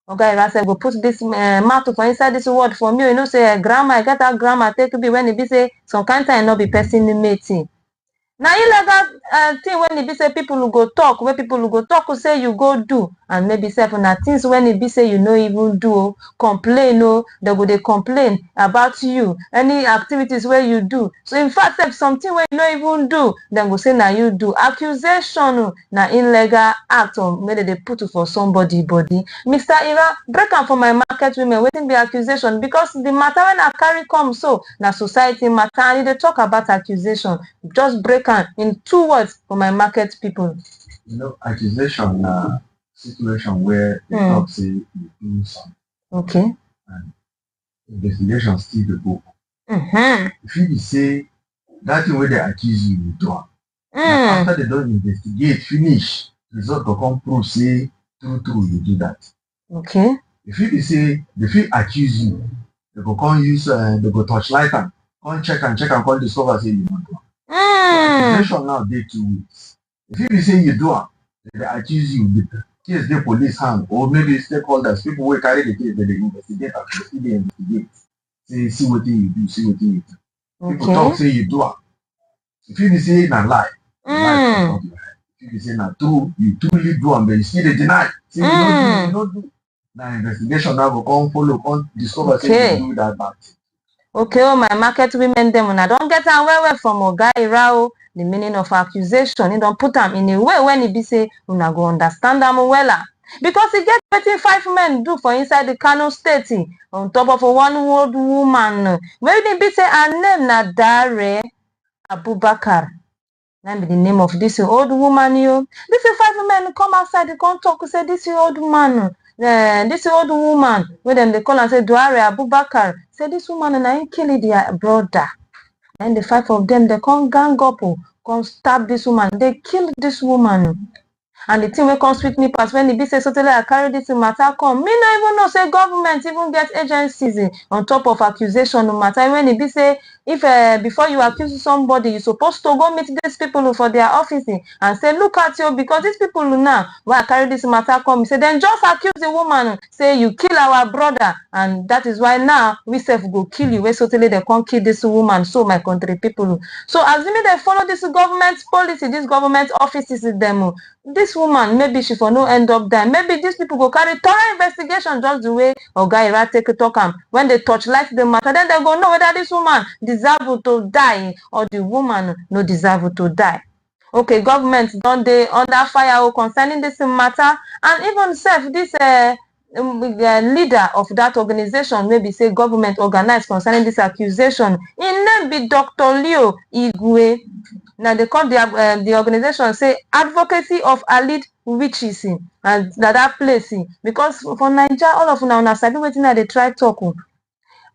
Okay, Ira said, go put this mouth for inside this word for me. You know, say grammar, I get that grammar, take be when it be say some kind time not be person mating. Now you like that thing when it be say people who go talk, where people who go talk who say you go do. and maybe say na things when it be say you no even do, complain, they go dey complain about you, any activities where you do. So in fact, if something where you no even do, then go say na you do. Accusation na illegal act or maybe they put for somebody body. Mr. Ira, break am for my market women, wetin be accusation? Because the matter when I carry come so na society matter, and they talk about accusation. Just break am in 2 words for my market people. Accusation na situation where they talk say you do something. Okay. And investigation still the book. Mm-hmm. If you say that thing where they accuse you do am, after they don't investigate, finish, result will come prove say true you do that. Okay. If you say they feel accuse you, they go come use they go touch light and come check and come discover say you don't do am. So accusation now dey 2 weeks. If you say you do am, they accuse you with case the police hand or maybe stakeholders, people will carry the case, they investigate and they investigate. Say see what you do, see what you do. People talk say you do am. If you say na lie, lie. If you say na true, you truly do am, but you still dey deny. Say you don't do. Now investigation now will come follow, come discover say you do that bad thing. Okay, my market women them when I don't get away from Oga Ira, the meaning of accusation, you don't put them in a way when it be say una go understand them well. Because he get 25 men do for inside the Kano state on top of a 1 old woman. When it be say her name na Dare Abubakar. That be the name of this old woman. This 5 men come outside, they come talk, say this old man. This old woman, where them they call and say Dare Abubakar, say this woman and I kill their brother. And the 5 of them they come gang up, come stab this woman. They kill this woman. And the thing will come sweet me pass when the be say so tell I carry this matter come. Me no even know say government even get agencies on top of accusation no matter when it be say if before you accuse somebody you supposed to go meet these people for their office and say look at you because these people now why I carry this matter come. Say then just accuse the woman say you kill our brother and that is why now we self go kill you. Where so tell they can't kill this woman so my country people. So assuming they follow this government policy, this government offices them. This woman, maybe she for no end up dying. Maybe these people go carry thorough investigation just the way Oga Ira take it talk am. When they touch light the matter, then they go know whether this woman deserve to die or the woman no deserve to die. Okay, government don't they under fire concerning this matter, and even self this leader of that organization maybe say government organized concerning this accusation. His name be Dr. Leo Igwe. Now they call the organization say Advocacy of Alleged Witches and that place because for Nigeria all of una sabi wetin they try talk.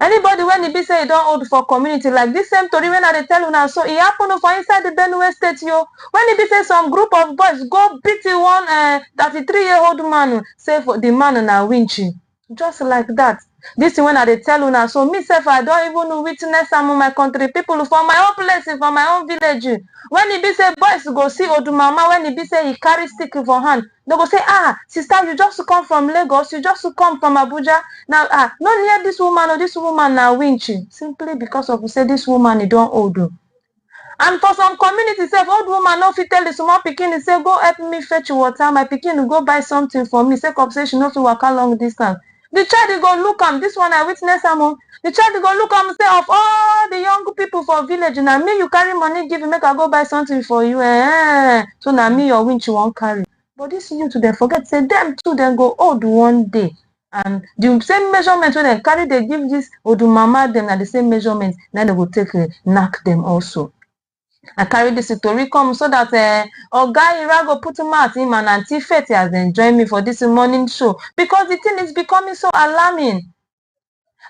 Anybody when he be say he don't hold for community like this same story when they tell una so it happen for inside the Benue State when he be say some group of boys go beat one 33-year-old man say for the man na winchy just like that. This is when I tell una so myself I don't even witness some of my country people for my own place for my own village. When he be say boys go see Odumama when he be say he carry stick for hand, they go say sister you just come from Lagos, you just come from Abuja now not hear this woman or this woman now winchy simply because of say this woman he don't old. And for some communities, if old woman no fit tell the small pikin say go help me fetch water, my pikin go buy something for me, say say she no fit waka long distance. The child go look am, this one I witness am. The child go look am say of all the young people for village, now me you carry money give me make I go buy something for you. So now me your winch you won't carry. But this youth they forget say them too then go old one day. And the same measurement when they carry they give this Odumama them at the same measurement, then they will take knock them also. I carry this story come so that Oga Ira go put mouth him and Auntie Faith has enjoyed me for this morning show because the thing is becoming so alarming.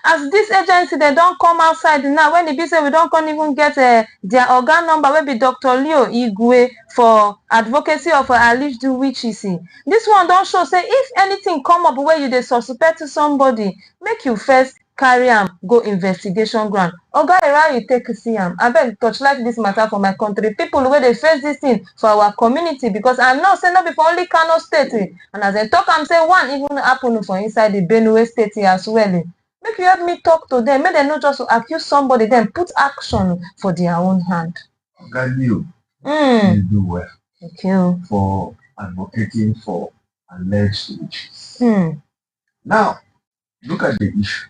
As this agency they don't come outside now when the be say we don't come even get their organ number will be Dr. Leo Igwe for advocacy of alleged witches. This one don't show say if anything come up where you they suspect somebody, make you first carry am go investigation ground. Oga Ira you take see am. I beg touch like this matter for my country. People where they face this thing for our community because I know say not before only Kano State. And as I talk I'm say one even happen for inside the Benue State as well. Make you help me talk to them. Make them not just accuse somebody, then put action for their own hand. Oga Leo, you do well Thank you for advocating for alleged witches. Mm. Now, look at the issue.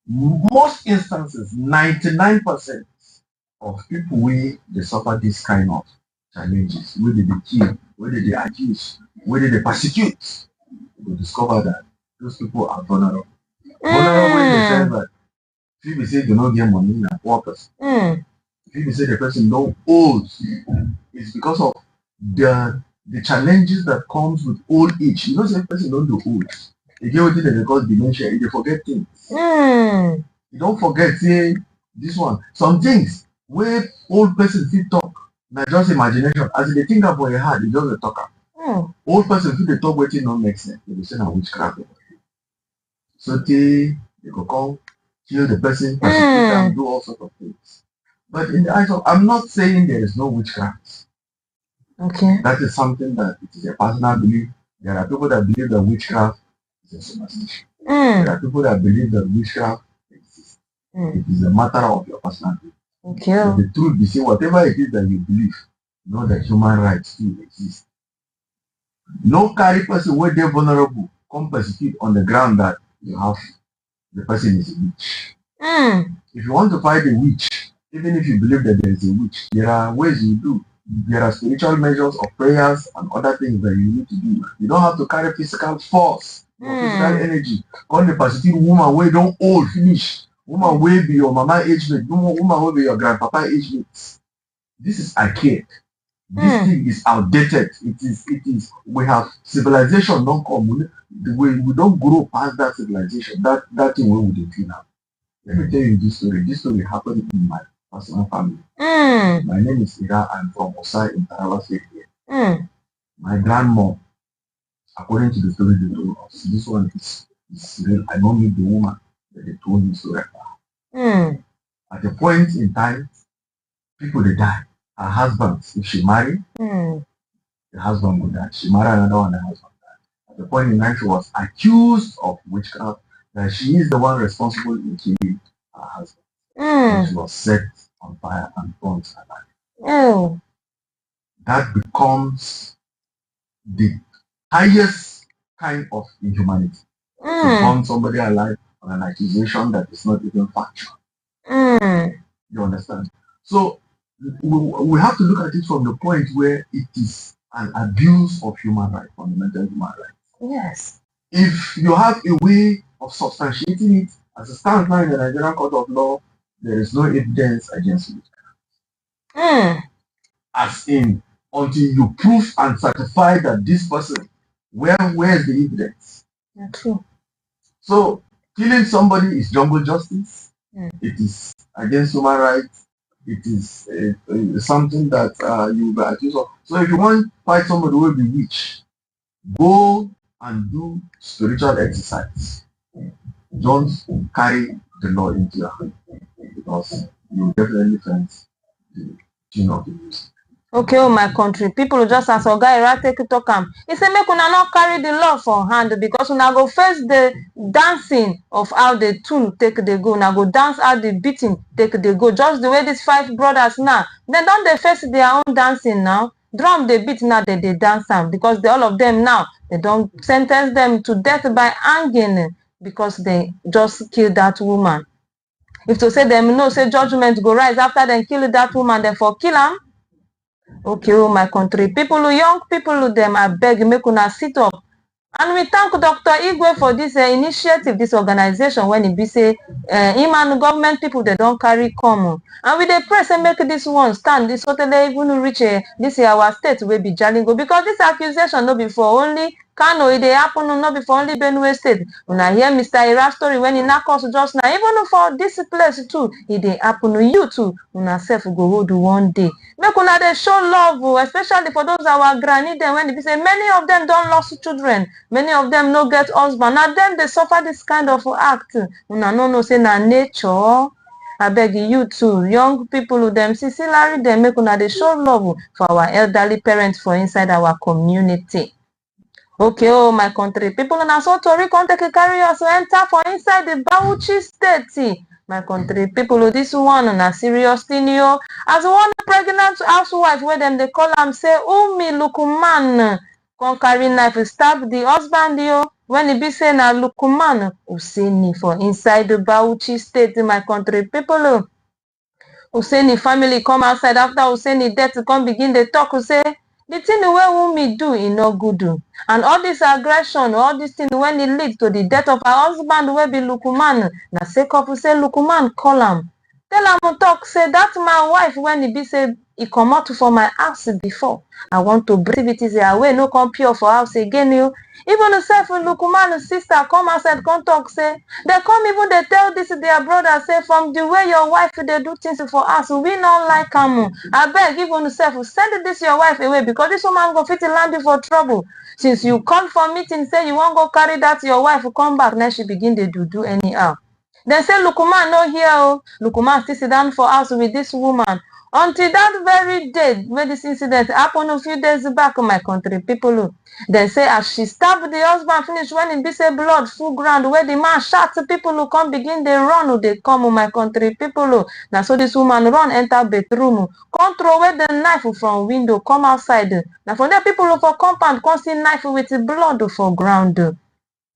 Most instances, 99% of people where they suffer this kind of challenges, where they kill, where they accuse, where they persecute, you discover that those people are vulnerable. Vulnerable in the sense that people say they don't get money in a poor person. People say the person don't owe. It's because of the challenges that comes with old age. You know, say person don't do old. They get what they call dementia. They forget things. You don't forget, say this one. Some things where old person fit talk, not just imagination. As they think about your heart, they just a talker. Old person fit they talk waiting not make sense. They say na witchcraft. So they go come kill the person, persecute them, do all sorts of things. But in the eyes of, I'm not saying there is no witchcraft. Okay. That is something that it is a personal belief. There are people that believe that witchcraft is a superstition. There are people that believe that witchcraft exists. It is a matter of your personal belief. Okay. So the truth is, whatever it is that you believe, know that human rights still exist. No carry person where they're vulnerable come persecute on the ground that you have the person is a witch. If you want to fight a witch, even if you believe that there is a witch, there are ways you do. There are spiritual measures of prayers and other things that you need to do. You don't have to carry physical force or physical energy. Call the persecute woman where don't old finish. Woman will be your mama age mate. Woman will be your grandpapa age mate. This is archaic. This thing is outdated. It is. We have civilization don't come. We don't grow past that civilization. That thing we would clean up. Let me tell you this story. This story happened in my personal family. My name is Ira. I'm from Osai in Taraba State here. My grandma, according to the story they told us, this one is real. I don't meet the woman that they told me story about. At a point in time, people they die. Her husband, if she married, the husband would die. She married another one, the husband died. At the point in time, she was accused of witchcraft, that she is the one responsible in killing her husband. And she was set on fire and burnt alive. That becomes the highest kind of inhumanity. To burn somebody alive on an accusation that is not even factual. You understand? So we have to look at it from the point where it is an abuse of human rights, fundamental human rights. Yes. If you have a way of substantiating it, as it stands now in the Nigerian Court of Law, there is no evidence against it. As in, until you prove and certify that this person, where is the evidence? True. So killing somebody is jungle justice. It is against human rights. It is something that you will be accused of. So if you want to fight somebody who will be rich, go and do spiritual exercise. Don't carry the law into your hand, because you will definitely face the tune of the music. Okay, oh my country, people just as Oga Ira take talk am. He say make una not carry the law for hand, because una go face the dancing of how the tune take the go. Una go dance how the beating take the go. Just the way these 5 brothers now, they don't they face their own dancing now. Drum they beat now, they dance am, because all of them now they don't sentence them to death by hanging because they just killed that woman. If to say them no, say judgment go rise after them kill that woman, then for kill am. Okay, oh my country, people, young people, them I beg make una sit up. And we thank Dr. Igwe for this initiative, this organization, when it be say him and government people they don't carry common. And we dey pray say make this one stand, this totally even reach this our state will be Jalingo, because this accusation no be for only Kano, it dey happen no be for only Benue State. When I hear Mr. Ira story when he knock us just now, even for this place too, it dey happen. You too, una self go hold one day. Make una dey show love, especially for those our granny them, when they say many of them don't lost children, many of them no get husband. Now them they suffer this kind of act. Una no know say na nature. I beg you too, young people them sincerely they make una dey show love for our elderly parents for inside our community. Okay, oh my country, people in so Tori come take carry us enter for inside the Bauchi state. My country, people, this one on a serious thing, yo. As one pregnant housewife, where them they call them say, Umi Lukuman, come carry knife stab the husband when e be say na Lukman Hussaini for inside the Bauchi state, my country people. Hussaini family come outside after Hussaini death to come begin dey talk say the thing wey Wunmi do e no good and all this aggression, all this thing when e lead to the death of her husband wey be Lukman na sake of say Lukman call am tell am talk say that my wife when e be say e comot for my house before, I want to bring activities away no come pure for house again even sef Lukman sister come outside come talk say they come even dey tell this their brother say from the way your wife dey do things for us we no like am abeg even sef send this your wife away because this woman go fit land you for trouble since you call for meeting say you wan go carry that your wife come back now she begin dey do anyhow. Dem say Lukman no hear Lukman still sit down for house with this woman until that very day when this incident happen a few days back, my country people. Dem say as she stab the husband finish when e be say blood full ground where the man shout people who come begin dey run dey come my country people. Na so this woman run enter bedroom come throw away the knife from window come outside. Na for there people for compound come see knife with blood for ground.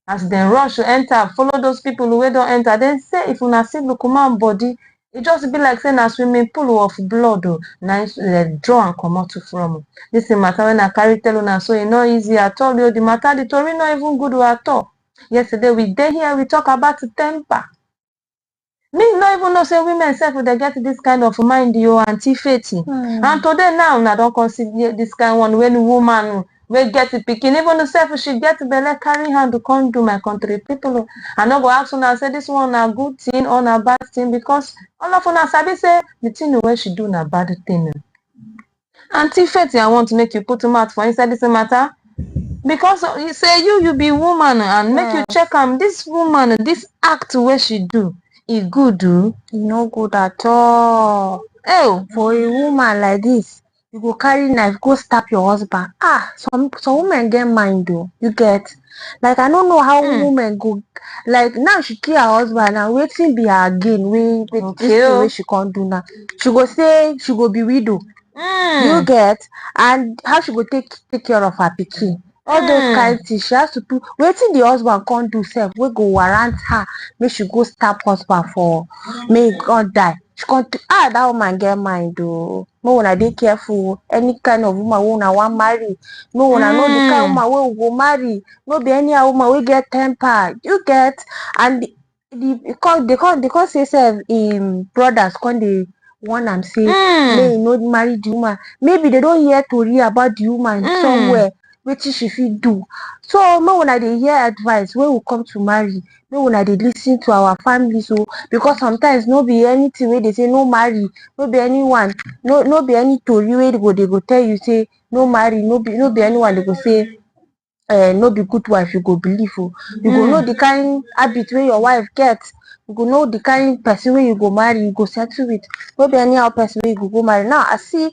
As dem rush enter follow those people wey don enter, dem say if una see Lukman body e just be like say na swimming pool of blood na draw and comot from. This matter when I carry tell una so e no easy at all the matter the tori no even good at all. Yesterday we dey here we talk about temper. Me no even know say women sef dey get this kind of mind Aunty Faith. And today now una don consider this kind one when woman wey get pikin even sef she get belle carry hand to come do, my country people. I no go ask una say this one na good thing or na bad thing because all of una sabi say the thing wey she do na bad thing. Aunty Faith, I want to make you put mouth for inside this matter because you say you be woman and make you check am. This woman, this act wey she do e good E no good at all. For a woman like this, you go carry knife go stab your husband. Some women get mind you get. Like I don't know how women go, like now she kill her husband and wetin be her gain wey this thing wey she can't do now. She go say she go be widow. You get, and how she go take care of her pikin. All those kind things she has to do. Wetin the husband can't do sef wey go warrant her make she go stab husband for make God die. She can't that woman get mind No una dey careful. Any kind of woman wey una wan marry, no una know the kind of woman wey we go marry. No be any woman wey get temper. You get, and they can't say sef brothers come dey warn am say may no marry the woman. Maybe they don't hear tori about the woman somewhere wetin she fit do. So make una dey hear advice when we come to marry. Make una dey listen to our family because sometimes no be anything wey they say no marry, no be anyone, no be any tori wey they go tell you say no marry, no be anyone they go say no be good wife you go believe you go know the kind habit wey your wife get. You go know the kind person wey you go marry, you go settle with. No be anyhow person wey you go marry. Now I see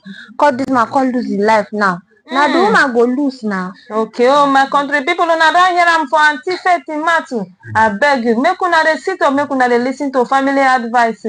this man can't lose his life now. Now the woman go lose now. Okay, my country people, una don hear am for Aunty Faith Matu. I beg you, make una dey sit up, make una dey listen to family advice.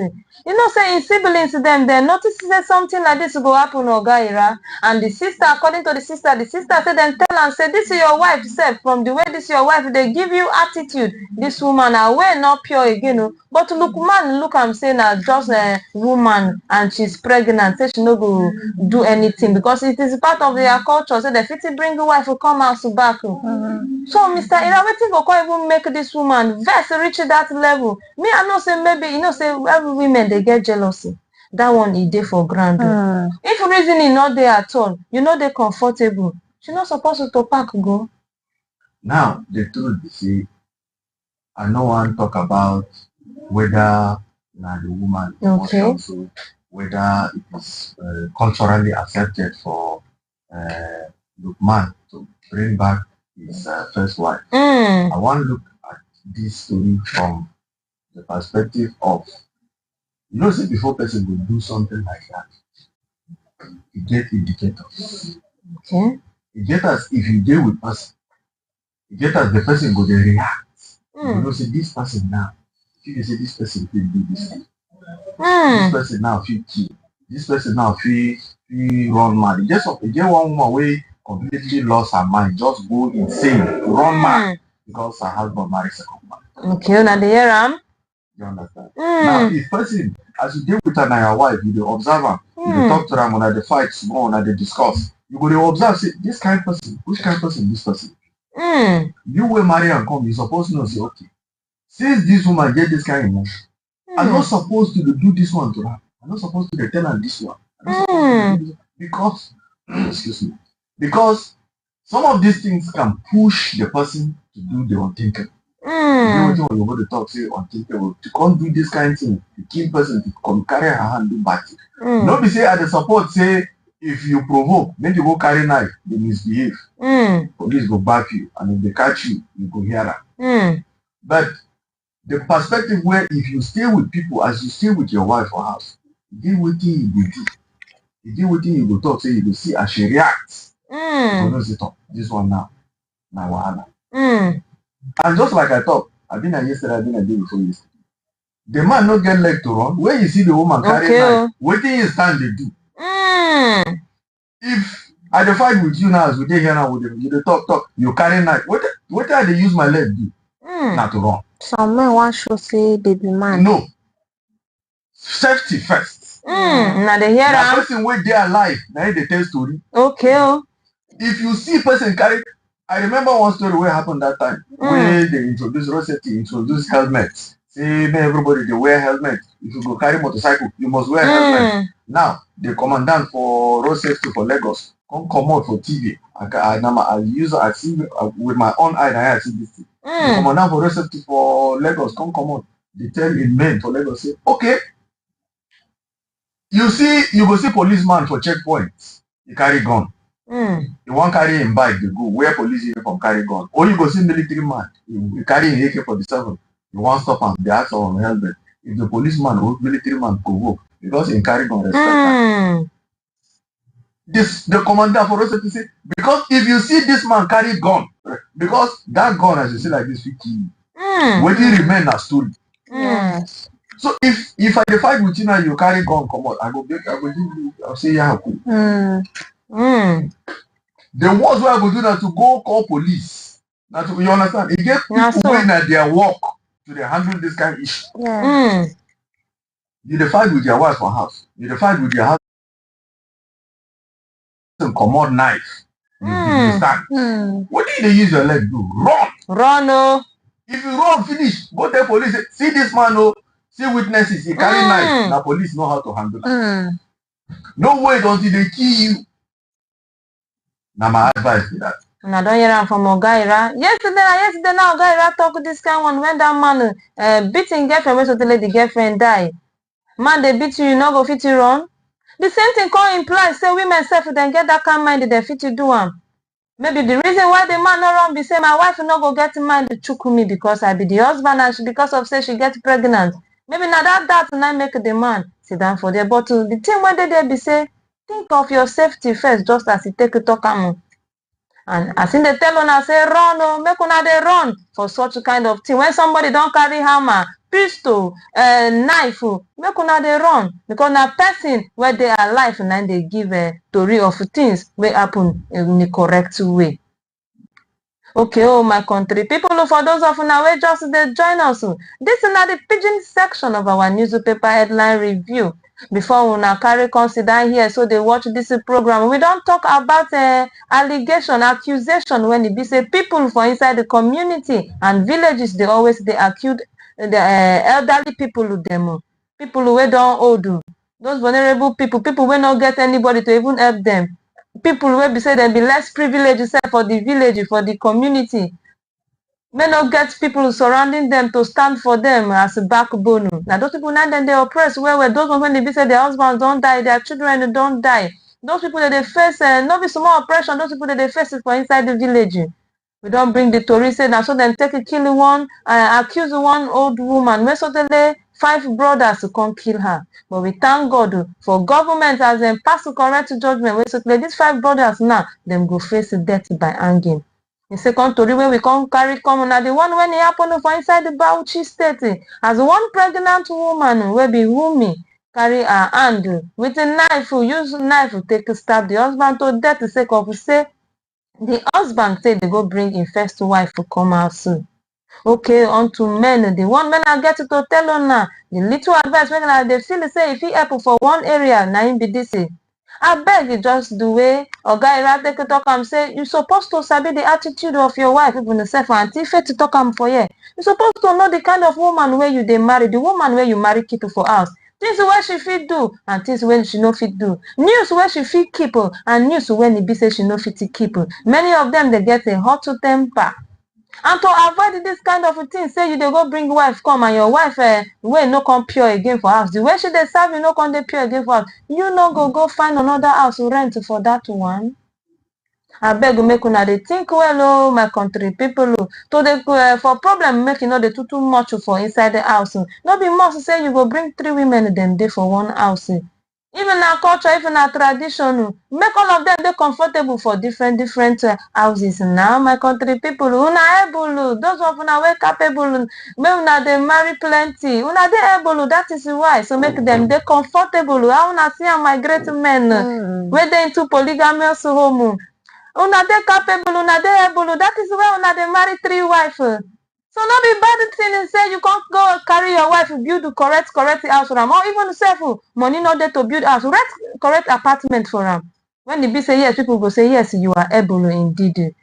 You know, say in siblings them notice say something like this go happen Oga Ira. And the sister, according to the sister said then tell am say this is your wife sef. From the way this your wife they give you attitude. This woman away not pure again. But Lukman look am say na just a woman and she's pregnant. Say she no go do anything because it is part of their culture. Say they fit bring the wife come out back. So Mr. Ira, wetin go come even make this woman vex reach that level? Me I know say maybe you know say every women they get jealousy. That one is there for ground. If reasoning not there at all, you know they comfortable. She not supposed to pack go. Now the truth is, see, I no one talk about whether now the woman also whether it is culturally accepted for Lukman to bring back his first wife. I want to look at this story from the perspective of, you know, say before person will do something like that, you get indicators. Okay. Indicators, if you deal with person, indicators the person go dey react. You know, say this person now, if you say this person will do this thing. This person now feel kill. This person now feel run mad. Just one woman way completely lost her mind, just go insane, run mad, because her husband married second man. Okay, now the hear am. You understand? Now, if person, as you deal with her and your wife, you dey observe her, you dey talk to them when they fight small, when they discuss, you go dey observe, say, this kind of person, which kind of person this person? You will marry and come, you supposed to know, say, okay, since this woman get this kind of emotion, I'm not supposed to do this one to her. I'm not supposed to tell her this one. I'm not supposed to do this one. Because, excuse me, because some of these things can push the person to do the unthinkable. You know what you go to talk, say unthinkable. To come do this kind of thing, to kill person, to come carry her hand, do bad thing. Not be say at the support, say, if you provoke, then you go carry knife, they misbehave. Police go back you, and if they catch you, you go hear her. But the perspective where if you stay with people as you stay with your wife or house, you deal with you do. You deal with you go talk, say you go see as she reacts. You go know say talk, this one now wahala. And just like I thought, I've been yesterday, I've been a day before yesterday. The man not get leg to run. When you see the woman carry knife, waiting his stand they do. If I dey fight with you now, as we dey here now with them, you dey talk, you carry knife. What I dey use my leg do? Not to run. Some men want to say they be man. No. Safety first. Now they hear The am. person where they alive, now they tell story. Okay. If you see person carry, I remember one story where happened that time where they introduced road safety, introduced helmets. Say everybody they wear helmet. If you go carry motorcycle, you must wear helmet. Now the commandant for road safety for Lagos come out for TV. I see with my own eye. I see this thing. The commandant for road safety for Lagos come out. They tell in men for Lagos say, okay, you go see policeman for checkpoints. He carry gun. You won't carry him bike. They go where police uniform carry gun. Or you go see military man. You carry him AK-47. You won't stop him. They ask on helmet. If the policeman or military man go go because he carry gun, respect the commander for us to say, because if you see this man carry gun, because that gun, as you see like this, 50, when you remain a story. Yes. So if I fight with you now, you carry gun, come on, I go give you, I'll say yeah, cool. The worst way I go do that to go call police. Now to you understand, it get people when at their work to they handle this kind of issue. Yeah. You fight with your wife for house. You fight with your husband. Commode knife. You stand. What do you use your leg do? Run. If you run finish, go tell police. See this man, see witnesses. He carry knife. Now police know how to handle it. No wait until they kill you. Now my advice is that. I don't hear from Ogaira. Yesterday now Ogaira talk this kind one when that man beating girlfriend when so the girlfriend die. Man they beat you not go fit you run. The same thing can imply say women self then get that kind mind they fit to do am. Maybe the reason why the man no run be say my wife no go get mind to choke me because I be the husband and because of say she get pregnant. Maybe now that now make the man sit down for there. But the thing when they be say think of your safety first, just as it take to talk am. And as in they tell una say run, make una they run for such kind of thing. When somebody don't carry hammer, pistol, knife, make una they run because na person where they are alive and they give a story of things will happen in the correct way. Okay, my country people, for those of una wey just they join us, this is not the pidgin section of our newspaper headline review. Before una carry consider here, so they watch this program. We don't talk about allegation, accusation when it be say people for inside the community and villages they always they accuse the elderly people with them, people who don't old, those vulnerable people will not get anybody to even help them. People will be say they be less privileged for the village, for the community. May not get people surrounding them to stand for them as a backbone. Now those people now then they oppress where those ones when they be say their husbands don't die, their children don't die. Those people that they face not be small oppression, those people that they face it for inside the village. We don't bring the Tory say now so then take a kill one, accuse one old woman. When suddenly 5 brothers to come kill her. But we thank God for government as them pass the correct judgment. When suddenly these 5 brothers now them go face death by hanging. The second story where we come carry common now the one when it happened for inside the Bauchi state. As one pregnant woman will be Wumi carry her hand with a knife, use knife to take stab the husband to death the sake of say The husband say they go bring him first wife to come out soon. Okay, unto men, the one men I get to tell on now, the little advice when they feel say if he help for one area, now him be this. I beg you just the way or guy right take talk and say you supposed to sabi the attitude of your wife, even the self and if to talk am for you. You supposed to know the kind of woman where you they marry, the woman where you marry keep for house. Things where she fit do and things when she no fit do. News where she fit keep and news when it be say she no fit keep. Many of them they get a hot temper. And to avoid this kind of thing, say you dey go bring wife come and your wife wey no come pure again for house. The way she dey serve you no come dey pure again for house. You no go find another house to rent for that one. Abeg make una dey think well oh my country people oh. To dey for problem make you no dey too much for inside the house. No be must say you go bring 3 women dem dey for one house. Even na culture, even na tradition, make all of them dey comfortable for different houses. Now my country people, una able, those of una wey capable, make una dey marry plenty, una dey able, that is why. So make them dey comfortable. How una see am my great men wey dey into polygamous home, una dey capable, una dey able, that is why una dey marry 3 wives. So no be bad thing say you can't go carry your wife build the correct house for them, or even self money not there to build house, rent correct apartment for them. When the be say yes, people go say yes, you are able indeed.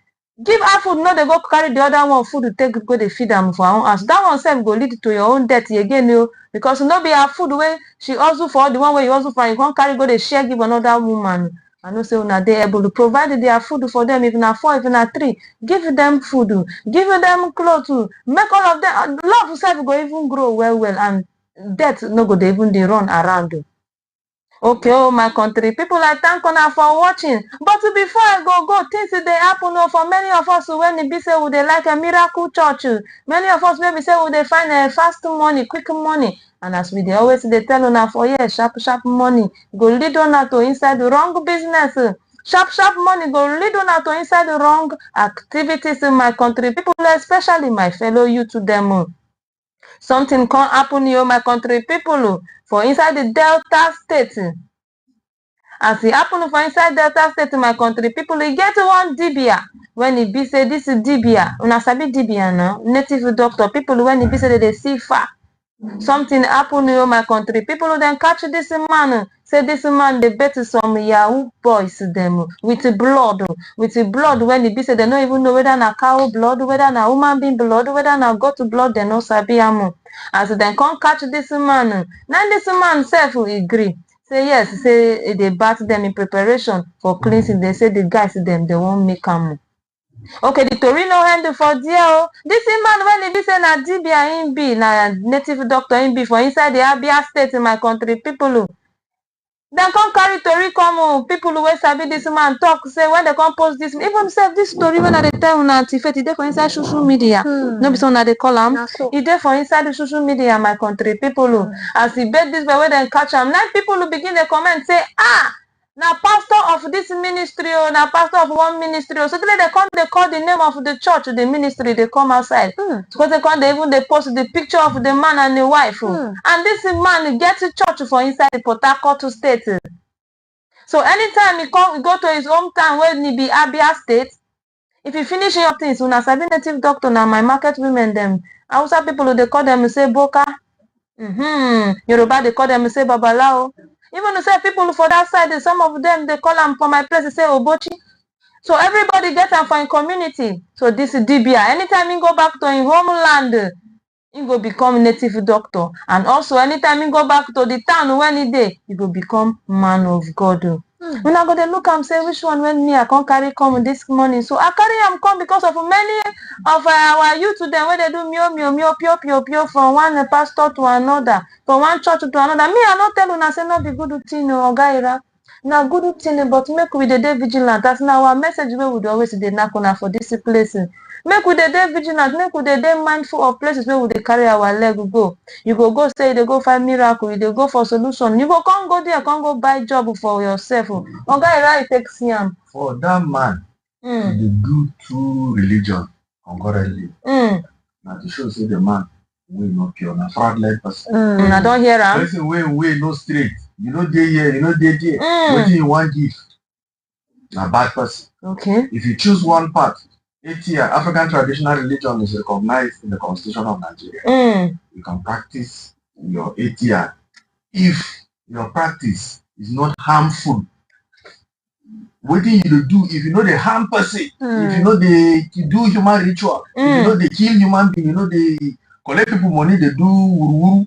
Give her food, no they go carry the other one food to take go they feed them for her own house. That one self go lead to your own debt again, you because no be her food way she also for the one way you also for you can't carry go they share give another woman. I know say una they able to provide their food for them, if not 4, if not 3, give them food, give them clothes, make all of them love self go even grow well and death no go they even they run around. Okay, oh my country people, I thank una for watching. But before I go, things they happen for many of us when it be say would they like a miracle church. Many of us maybe say would they find a fast money, quick money. And as we always they tell una for yes, sharp money go lead on to inside the wrong business. Sharp money go lead on to inside the wrong activities in my country people, especially my fellow youth to them. Something can happen here, my country people, for inside the Delta State. As it happen for inside Delta State, my country people, e get one dibia. When it be say this is dibia, una sabi dibia now, native doctor, people when it be say they see far. Something happen here, my country people, then catch this man. Say this man they bet some Yahoo boys them with blood when it be say they don't even know whether na cow blood, whether na human being blood, whether na goat blood, they no sabi am. As they come catch this man, now this man self will agree. Say yes, say they bat them in preparation for cleansing. They say the guys them they won't make am. Okay, the Torino hand for dear. This man when he be say na dibia him be na native doctor him be for inside the Abia State in my country people. Then come carry Tori come people who sabi this man talk say when they come post this even say this story when they tell una Tifet dey for inside social media. No be so na they call am. He dey for inside the social media my country people. As he bet this way when they catch am, now people will begin to comment say now pastor of this ministry or now pastor of one ministry or so they call the name of the church, the ministry, they come outside. Because they post the picture of the man and the wife. And this man gets a church for inside the Port Harcourt State. So anytime he go to his hometown when he be Abia State, if you finish your things, una sabi native doctor now my market women them. Hausa people they call them say Boka. Yoruba they call them say Babalao. Even say people for that side, some of them they call them for my place, they say Obochi. So everybody get them for a community. So this is Dibia. Anytime he go back to his homeland, he go become native doctor. And also anytime he go back to the town when he dey, he go become man of God. When I go to look and say which one when me I can't carry come this morning. So I carry him come because of many of our youth to them where they do mio pio from one pastor to another, from one church to another. Me I not tell you I say not be good thing or Gaira. Now good thing, but make we the day vigilant. That's now our message we would always dey knock on for this place. Make we the day vigilant, make we the day mindful of places where we dey carry our leg go. You go say they go find miracle, you dey go for solution. You can't go there, can't go buy job for yourself. Gaira it takes him. For that man, they do true religion concurrently. Now to show say the man we not pure, na fraudulent person. I don't hear him. Person we no straight. You know they here, you know they there. What do you want give? a bad person. Okay. If you choose one path, ATR, African traditional religion, is recognized in the Constitution of Nigeria. You can practice your ATR if your practice is not harmful. What do you do if you know the harm person? If you know they do human ritual, if you know they kill human being, you know they collect people money, they do wuru wuru.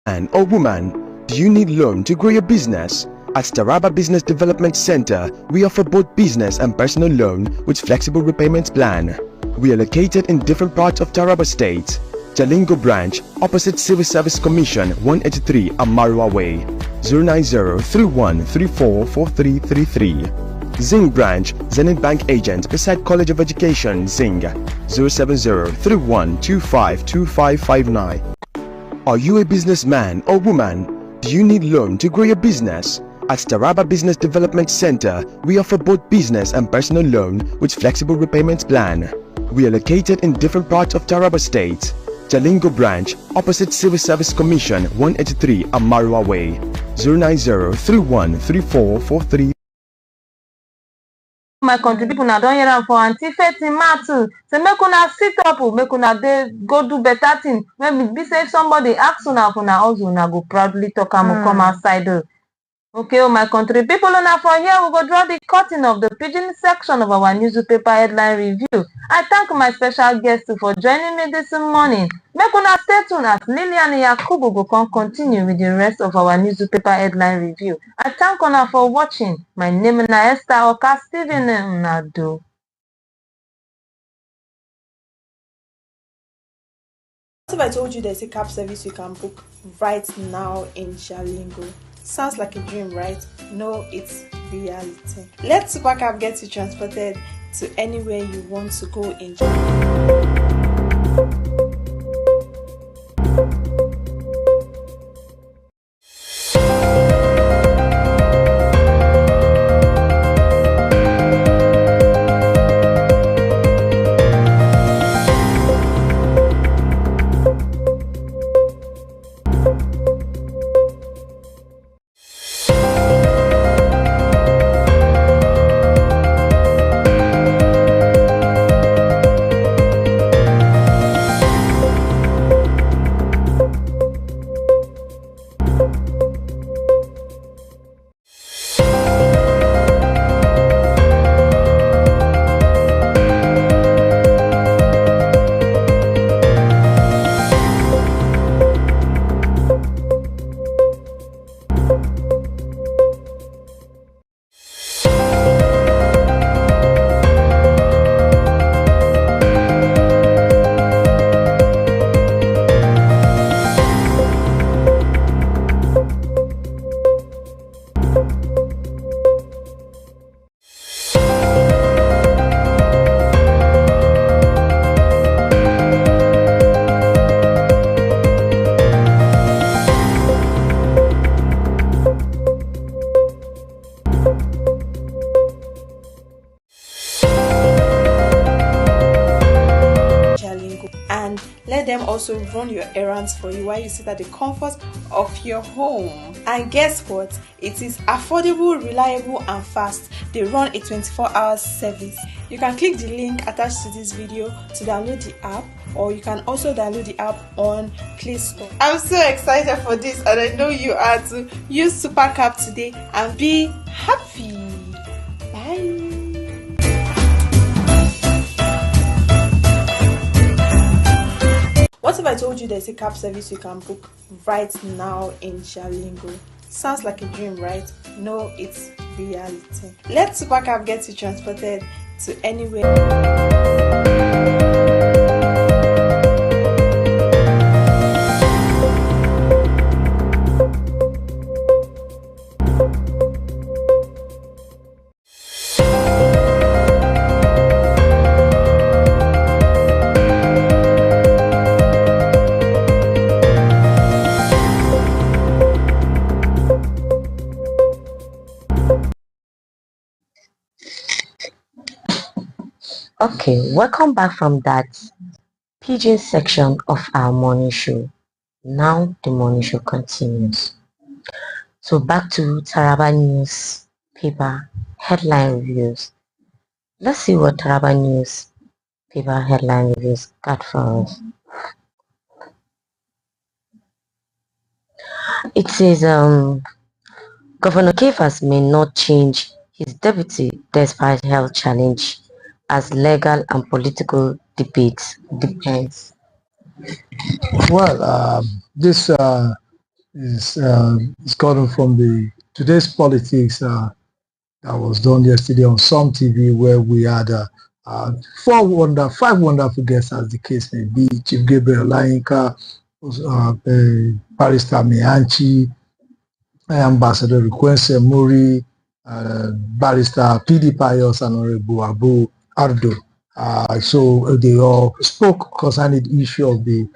Man or woman, do you need loan to grow your business? At Taraba Business Development Center, we offer both business and personal loan with flexible repayment plan. We are located in different parts of Taraba State. Jalingo branch, opposite Civil Service Commission, 183 Amarua Way, 090-3134-4333. Zing branch, Zenith Bank agent beside College of Education, Zing, 070-3125-2559. Are you a businessman or woman? Do you need loan to grow your business? At Taraba Business Development Center, we offer both business and personal loan with flexible repayment plan. We are located in different parts of Taraba State. Jalingo branch, opposite Civil Service Commission, 183 Amarua Way, 090-3134-4333. My country people now don't hear am for Auntie Fatima too. Say make una sit up, make una dey go do better thing. Maybe be say if somebody ask una for una also una go proudly talk am come outside. Okay, my country people, now for here we go draw the curtain of the pidgin section of our newspaper headline review. I thank my special guest for joining me this morning. Make una stay tuned as Lilian Yakubu go continue with the rest of our newspaper headline review. I thank una for watching. My name is Esther Oka Steven Nado. What if I told you there's a cab service you can book right now in Jalingo? Sounds like a dream, right? No, it's reality. Let Supercab get you transported to anywhere you want to go in Jalingo. also run your errands for you while you sit at the comfort of your home. And guess what? It is affordable, reliable and fast. They run a 24-hour service. You can click the link attached to this video to download the app, or you can also download the app on Play Store. I'm so excited for this, and I know you are too. Use Supercap today and be happy. Bye. What if I told you there's a cab service you can book right now in Jalingo? Sounds like a dream, right? No, it's reality. Let Supercap get you transported to anywhere. Okay, welcome back from that pigeon section of our morning show. Now the morning show continues. So back to Taraba newspaper headline reviews. Let's see what Taraba newspaper headline reviews got for us. It says Governor Kefas may not change his deputy despite health challenge as legal and political debates depends. Well, this is gotten from the today's politics that was done yesterday on Some TV, where we had five wonderful guests, as the case may be. Chief Gabriel Olayinka, Barrister Mianchi, Ambassador Requense Muri, Barrister PD Pius, and Honorable Abu Ardo. So they all spoke concerning the issue of the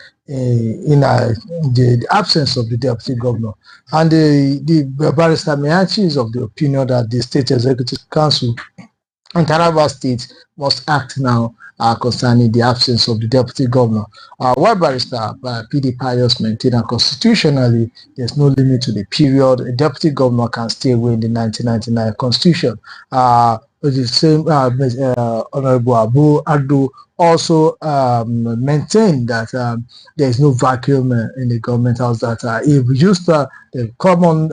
absence of the deputy governor, and the Barrister Mianchi is of the opinion that the State Executive Council and Taraba State must act now concerning the absence of the deputy governor. While Barrister PD Pius maintained that constitutionally there's no limit to the period a deputy governor can stay away in the 1999 Constitution. The same Honorable Abu Adu also maintained that there is no vacuum in the government house, that if we use the common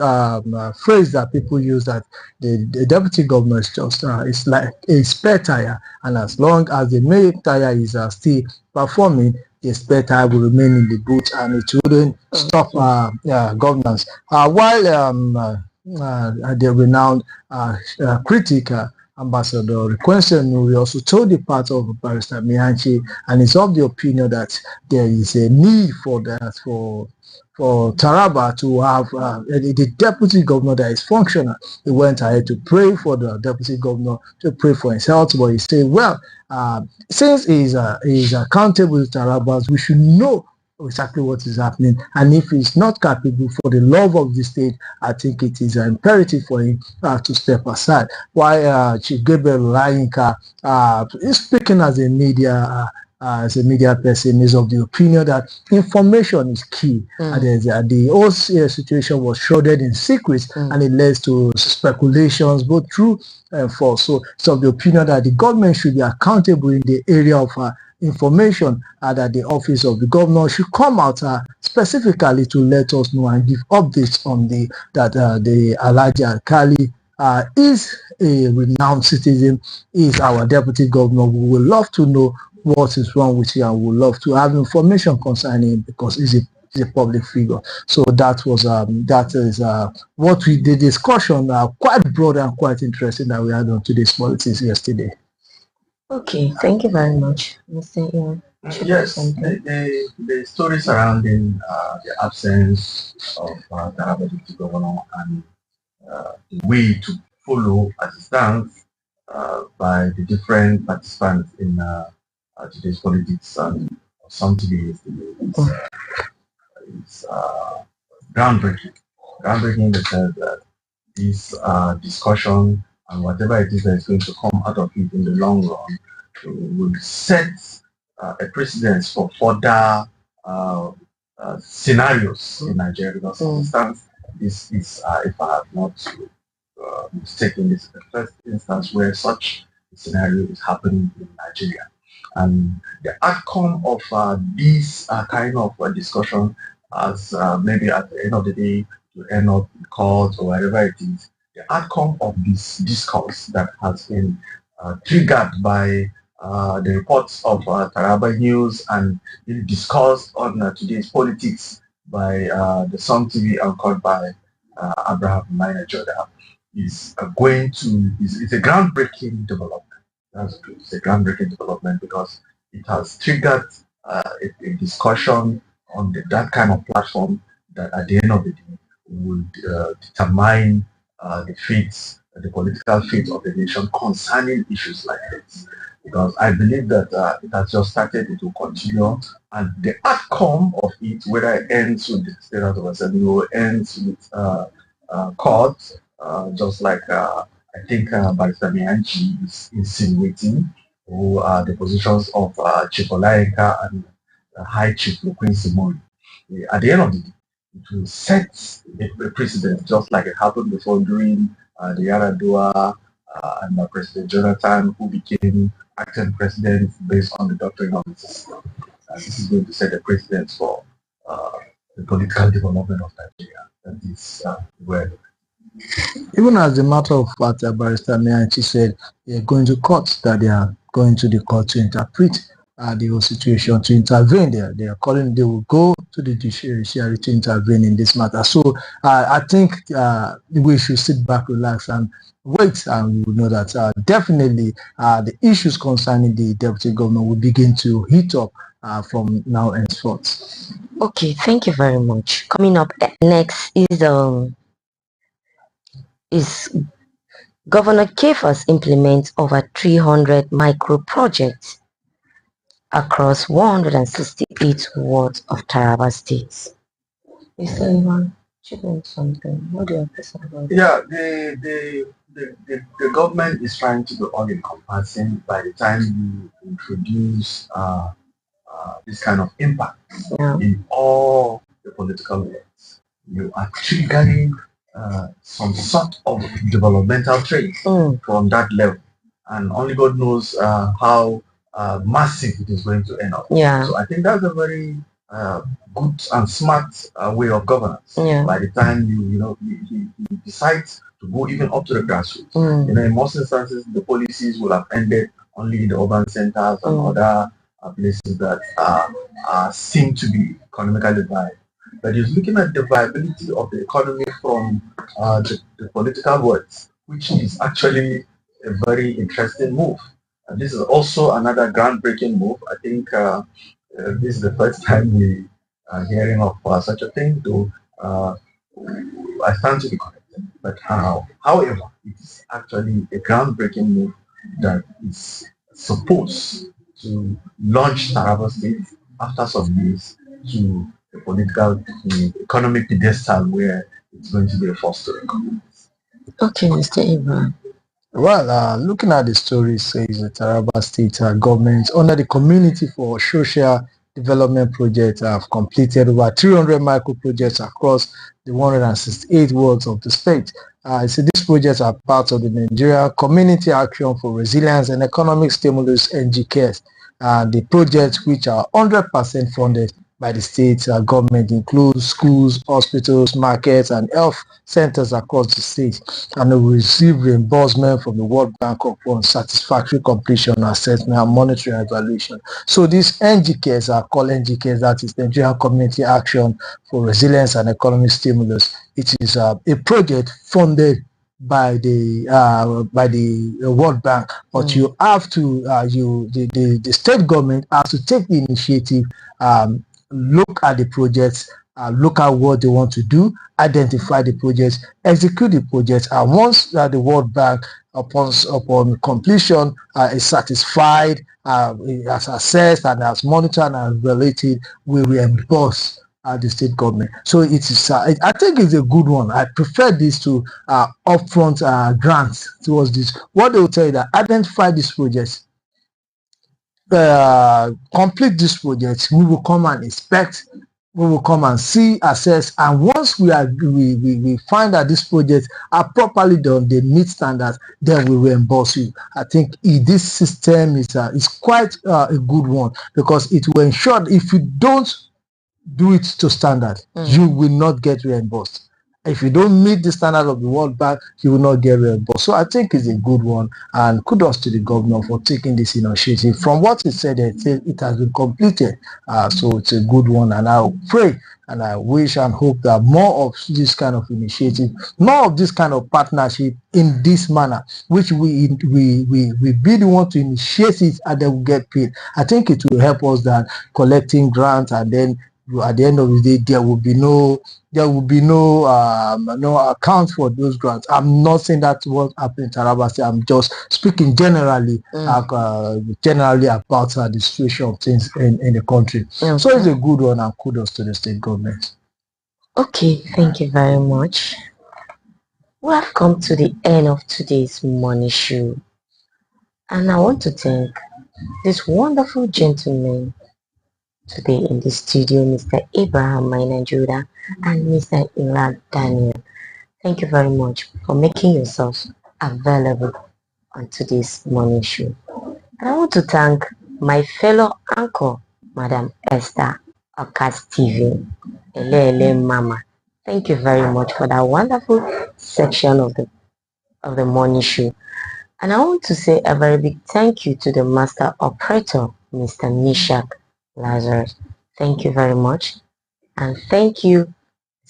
phrase that people use, that the deputy governor is just it's like a spare tire, and as long as the main tire is still performing, the spare tire will remain in the boot and it wouldn't stop governance. While the renowned critic Ambassador Requense Nuri also told the part of Barrister Mianchi, and is of the opinion that there is a need for that for Taraba to have the deputy governor that is functional. He went ahead to pray for the deputy governor, to pray for his health, but he said, well, since he's accountable to Tarabas, we should know exactly what is happening, and if he's not capable, for the love of the state, I think it is imperative for him to step aside. While Chief Gabriel Olayinka is speaking as a media person, is of the opinion that information is key, and the whole situation was shrouded in secrets, and it leads to speculations, both true and false. So it's of the opinion that the government should be accountable in the area of information, that the office of the governor should come out specifically to let us know and give updates on the Alhaji Alkali is a renowned citizen, is our deputy governor. We would love to know what is wrong with you, and we would love to have information concerning him, because he's a public figure. So that is what we did. Discussion quite broad and quite interesting that we had on today's politics yesterday. Okay, thank you very much, Mr. Ian. Yes, the story surrounding the absence of Taraba Deputy Governor and the way to follow as it stands by the different participants in today's politics and something yesterday is groundbreaking. Groundbreaking in the sense that this discussion and whatever it is that is going to come out of it in the long run will set a precedence for further scenarios in Nigeria. Because, for instance, this is, if I have not mistaken, this is the first instance where such a scenario is happening in Nigeria. And the outcome of this kind of discussion, as maybe at the end of the day, to end up in court or wherever it is, the outcome of this discourse that has been triggered by the reports of Taraba News and discussed on today's politics by the Sun TV anchored by Abraham Maina Joda is it's a groundbreaking development. That's true. It's a groundbreaking development because it has triggered a discussion on that kind of platform that at the end of the day would determine the political fate of the nation concerning issues like this. Because I believe that it has just started, it will continue, and the outcome of it, whether it ends with the state of assembly or ends with court, just like I think Barrister Mianchi is insinuating, who are the positions of Chief Olayenka and High Chief Quincy Simoni. At the end of the day, it will set a precedent, just like it happened before during the Yaradua and President Jonathan, who became acting president based on the doctrine of the system. And this is going to set a precedent for the political development of Nigeria. That is where. Even as a matter of fact, Barrister Mianchi said they're going to court, that they are going to the court to interpret the whole situation, to intervene there. They will go to the judiciary to intervene in this matter. So I think we should sit back, relax, and wait, and we will know that definitely the issues concerning the deputy governor will begin to heat up from now henceforth. Okay, thank you very much. Coming up next is Governor Kefas implements over 300 micro projects across 168 wards of Taraba State. Mr. Ivan, something. What do you have to say about Yeah, the government is trying to be all-encompassing. By the time you introduce this kind of impact in all the political areas, you are triggering some sort of developmental trait from that level. And only God knows how massive it is going to end up. Yeah. So I think that's a very good and smart way of governance. Yeah. By the time you decide to go even up to the grassroots. In most instances, the policies will have ended only in the urban centers and other places that seem to be economically viable. But he's looking at the viability of the economy from the political words, which is actually a very interesting move. And this is also another groundbreaking move. I think this is the first time we are hearing of such a thing, though I stand to be corrected. But however, it's actually a groundbreaking move that is supposed to launch Taraba State after some years to the political, economic pedestal where it's going to be a force to reckon with. Okay, Mr. Ibrahim. Well, looking at the story, says the Taraba State government under the Community for Social Development Project have completed over 300 micro projects across the 168 wards of the state. So these projects are part of the Nigeria Community Action for Resilience and Economic Stimulus (NGCARES). The projects, which are 100% funded by the state government, include schools, hospitals, markets, and health centers across the state, and will receive reimbursement from the World Bank upon satisfactory completion, assessment, and monitoring evaluation. So these NGCARES are called NGCARES, that is Nigerian Community Action for Resilience and Economic Stimulus. It is a project funded by the World Bank, but you have to the state government has to take the initiative, look at the projects, look at what they want to do, identify the projects, execute the projects, and once the World Bank upon completion is satisfied, has assessed and has monitored and evaluated, will reimburse the state government. So it is, I think it's a good one. I prefer this to upfront grants towards this. What they will tell you that identify these projects, complete this project, we will come and inspect, we will come and see, assess, and once we find that these projects are properly done, they meet standards, then we reimburse you. I think this system is quite a good one, because it will ensure that if you don't do it to standard, you will not get reimbursed. If you don't meet the standard of the World Bank, you will not get reimbursed. So I think it's a good one, and kudos to the governor for taking this initiative. From what he said, it has been completed. So it's a good one, and I pray and I wish and hope that more of this kind of initiative, more of this kind of partnership in this manner, which we be the one to initiate it and then we get paid. I think it will help us than collecting grants, and then at the end of the day there will be no account for those grants. I'm not saying that's what happened in Taraba State. I'm just speaking generally, about the situation of things in the country. So it's a good one, and kudos to the state government. Okay, thank you very much. We have come to the end of today's morning show, and I want to thank this wonderful gentleman today in the studio, Mr. Abraham Maina and Mr. Imran Daniel. Thank you very much for making yourself available on today's morning show. And I want to thank my fellow anchor, Madam Esther Okasteven, Ele Mama. Thank you very much for that wonderful section of the morning show. And I want to say a very big thank you to the master operator, Mr. Mishak Lazarus. Thank you very much. And thank you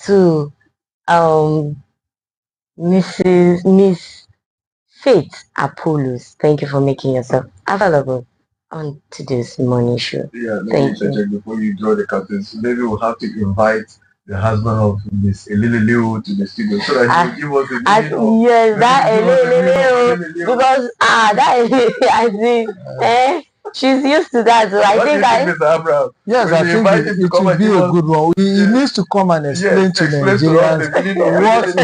to Miss Faith Apollos. Thank you for making yourself available on today's morning show. Yeah, thank you. Before you draw the curtains, maybe we'll have to invite the husband of Miss Elilileo to the studio so that he will give us a minute. Yes, that Elilileo, because I see, she's used to that, so I think Mr. Abraham? Yes, I think it will be a good one. He needs to come and explain to Nigerians what he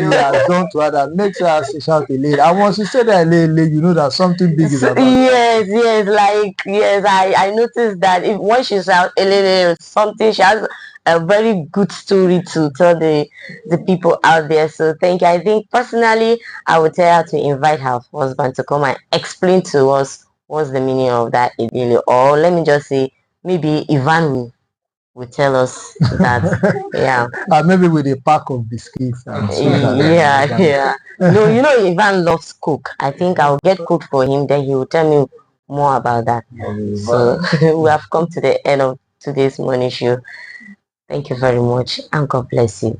has done to her that makes her shout a lady. And once you say that lady, you know that something big is about. Yes, I noticed that when she shouts a lady something, she has a very good story to tell the people out there. So thank you. I think personally, I would tell her to invite her husband to come and explain to us what's the meaning of that idili, or let me just say maybe Ivan will tell us that. Yeah. Maybe with a pack of biscuits. And yeah. No, you know Ivan loves cook. I think I'll get cooked for him, then he will tell me more about that. So we have come to the end of today's morning show. Thank you very much, and God bless you.